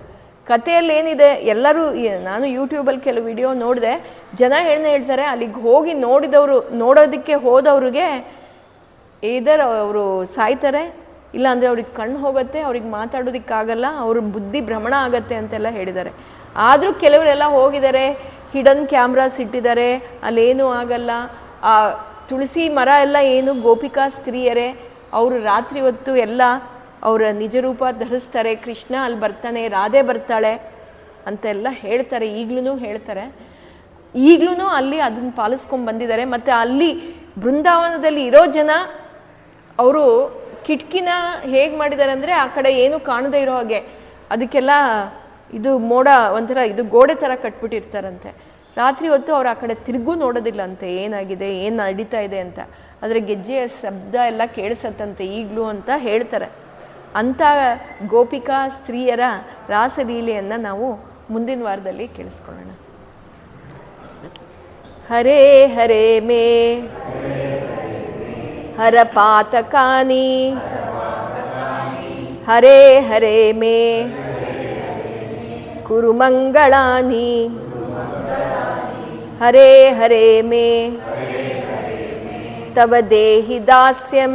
ಕಥೆಯಲ್ಲಿ ಏನಿದೆ, ಎಲ್ಲರೂ ನಾನು ಯೂಟ್ಯೂಬಲ್ಲಿ ಕೆಲವು ವಿಡಿಯೋ ನೋಡಿದೆ, ಜನ ಹೇಳ್ತಾರೆ ಅಲ್ಲಿಗೆ ಹೋಗಿ ನೋಡೋದಕ್ಕೆ ಹೋದವ್ರಿಗೆ ಇದರ ಅವರು ಸಾಯ್ತಾರೆ, ಇಲ್ಲಾಂದರೆ ಅವ್ರಿಗೆ ಕಣ್ಣು ಹೋಗುತ್ತೆ, ಅವ್ರಿಗೆ ಮಾತಾಡೋದಕ್ಕಾಗಲ್ಲ, ಅವ್ರ ಬುದ್ಧಿ ಭ್ರಮಣ ಆಗತ್ತೆ ಅಂತೆಲ್ಲ ಹೇಳಿದ್ದಾರೆ. ಆದರೂ ಕೆಲವರೆಲ್ಲ ಹೋಗಿದ್ದಾರೆ, ಹಿಡನ್ ಕ್ಯಾಮ್ರಾಸ್ ಇಟ್ಟಿದ್ದಾರೆ, ಅಲ್ಲೇನೂ ಆಗಲ್ಲ. ಆ ತುಳಸಿ ಮರ ಎಲ್ಲ ಏನು ಗೋಪಿಕಾ ಸ್ತ್ರೀಯರೇ, ಅವರು ರಾತ್ರಿ ಹೊತ್ತು ಎಲ್ಲ ಅವರ ನಿಜ ರೂಪ ಧರಿಸ್ತಾರೆ, ಕೃಷ್ಣ ಅಲ್ಲಿ ಬರ್ತಾನೆ, ರಾಧೆ ಬರ್ತಾಳೆ ಅಂತೆಲ್ಲ ಹೇಳ್ತಾರೆ. ಈಗಲೂ ಹೇಳ್ತಾರೆ, ಈಗಲೂ ಅಲ್ಲಿ ಅದನ್ನು ಪಾಲಿಸ್ಕೊಂಡು ಬಂದಿದ್ದಾರೆ. ಮತ್ತು ಅಲ್ಲಿ ಬೃಂದಾವನದಲ್ಲಿ ಇರೋ ಜನ ಅವರು ಕಿಟಕಿನ ಹೇಗೆ ಮಾಡಿದ್ದಾರೆ ಅಂದರೆ, ಆ ಕಡೆ ಏನೂ ಕಾಣದೇ ಇರೋ ಹಾಗೆ ಅದಕ್ಕೆಲ್ಲ ಇದು ಮೋಡ ಒಂಥರ ಇದು ಗೋಡೆ ಥರ ಕಟ್ಬಿಟ್ಟಿರ್ತಾರಂತೆ. ರಾತ್ರಿ ಹೊತ್ತು ಅವ್ರು ಆ ಕಡೆ ತಿರುಗೂ ನೋಡೋದಿಲ್ಲ ಅಂತೆ, ಏನಾಗಿದೆ ಏನು ನಡೀತಾ ಇದೆ ಅಂತ. ಆದರೆ ಗೆಜ್ಜೆಯ ಶಬ್ದ ಎಲ್ಲ ಕೇಳಿಸತ್ತಂತೆ ಈಗಲೂ ಅಂತ ಹೇಳ್ತಾರೆ. ಅಂಥ ಗೋಪಿಕಾ ಸ್ತ್ರೀಯರ ರಾಸಲೀಲೆಯನ್ನು ನಾವು ಮುಂದಿನ ವಾರದಲ್ಲಿ ಕೇಳಿಸ್ಕೊಳ್ಳೋಣ. ಹರೇ ಹರೇ ಮೇ ಹರ ಪಾತಕಾನಿ, ಹರೇ ಹರೇ ಮೇ ಕುರು ಮಂಗಳಾನಿ, ಹರೇ ಹರೇ ಮೇ ತವ ದೇಹಿ ದಾಸ್ಯಂ,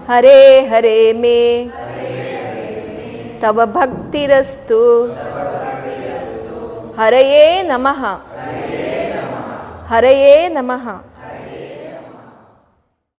ಹರೇ ಹರೇ ಮೇ ತವ ಭಕ್ತಿರಸ್ತು. ಹರಯೇ ನಮಃ, ಹರಯೇ ನಮಃ.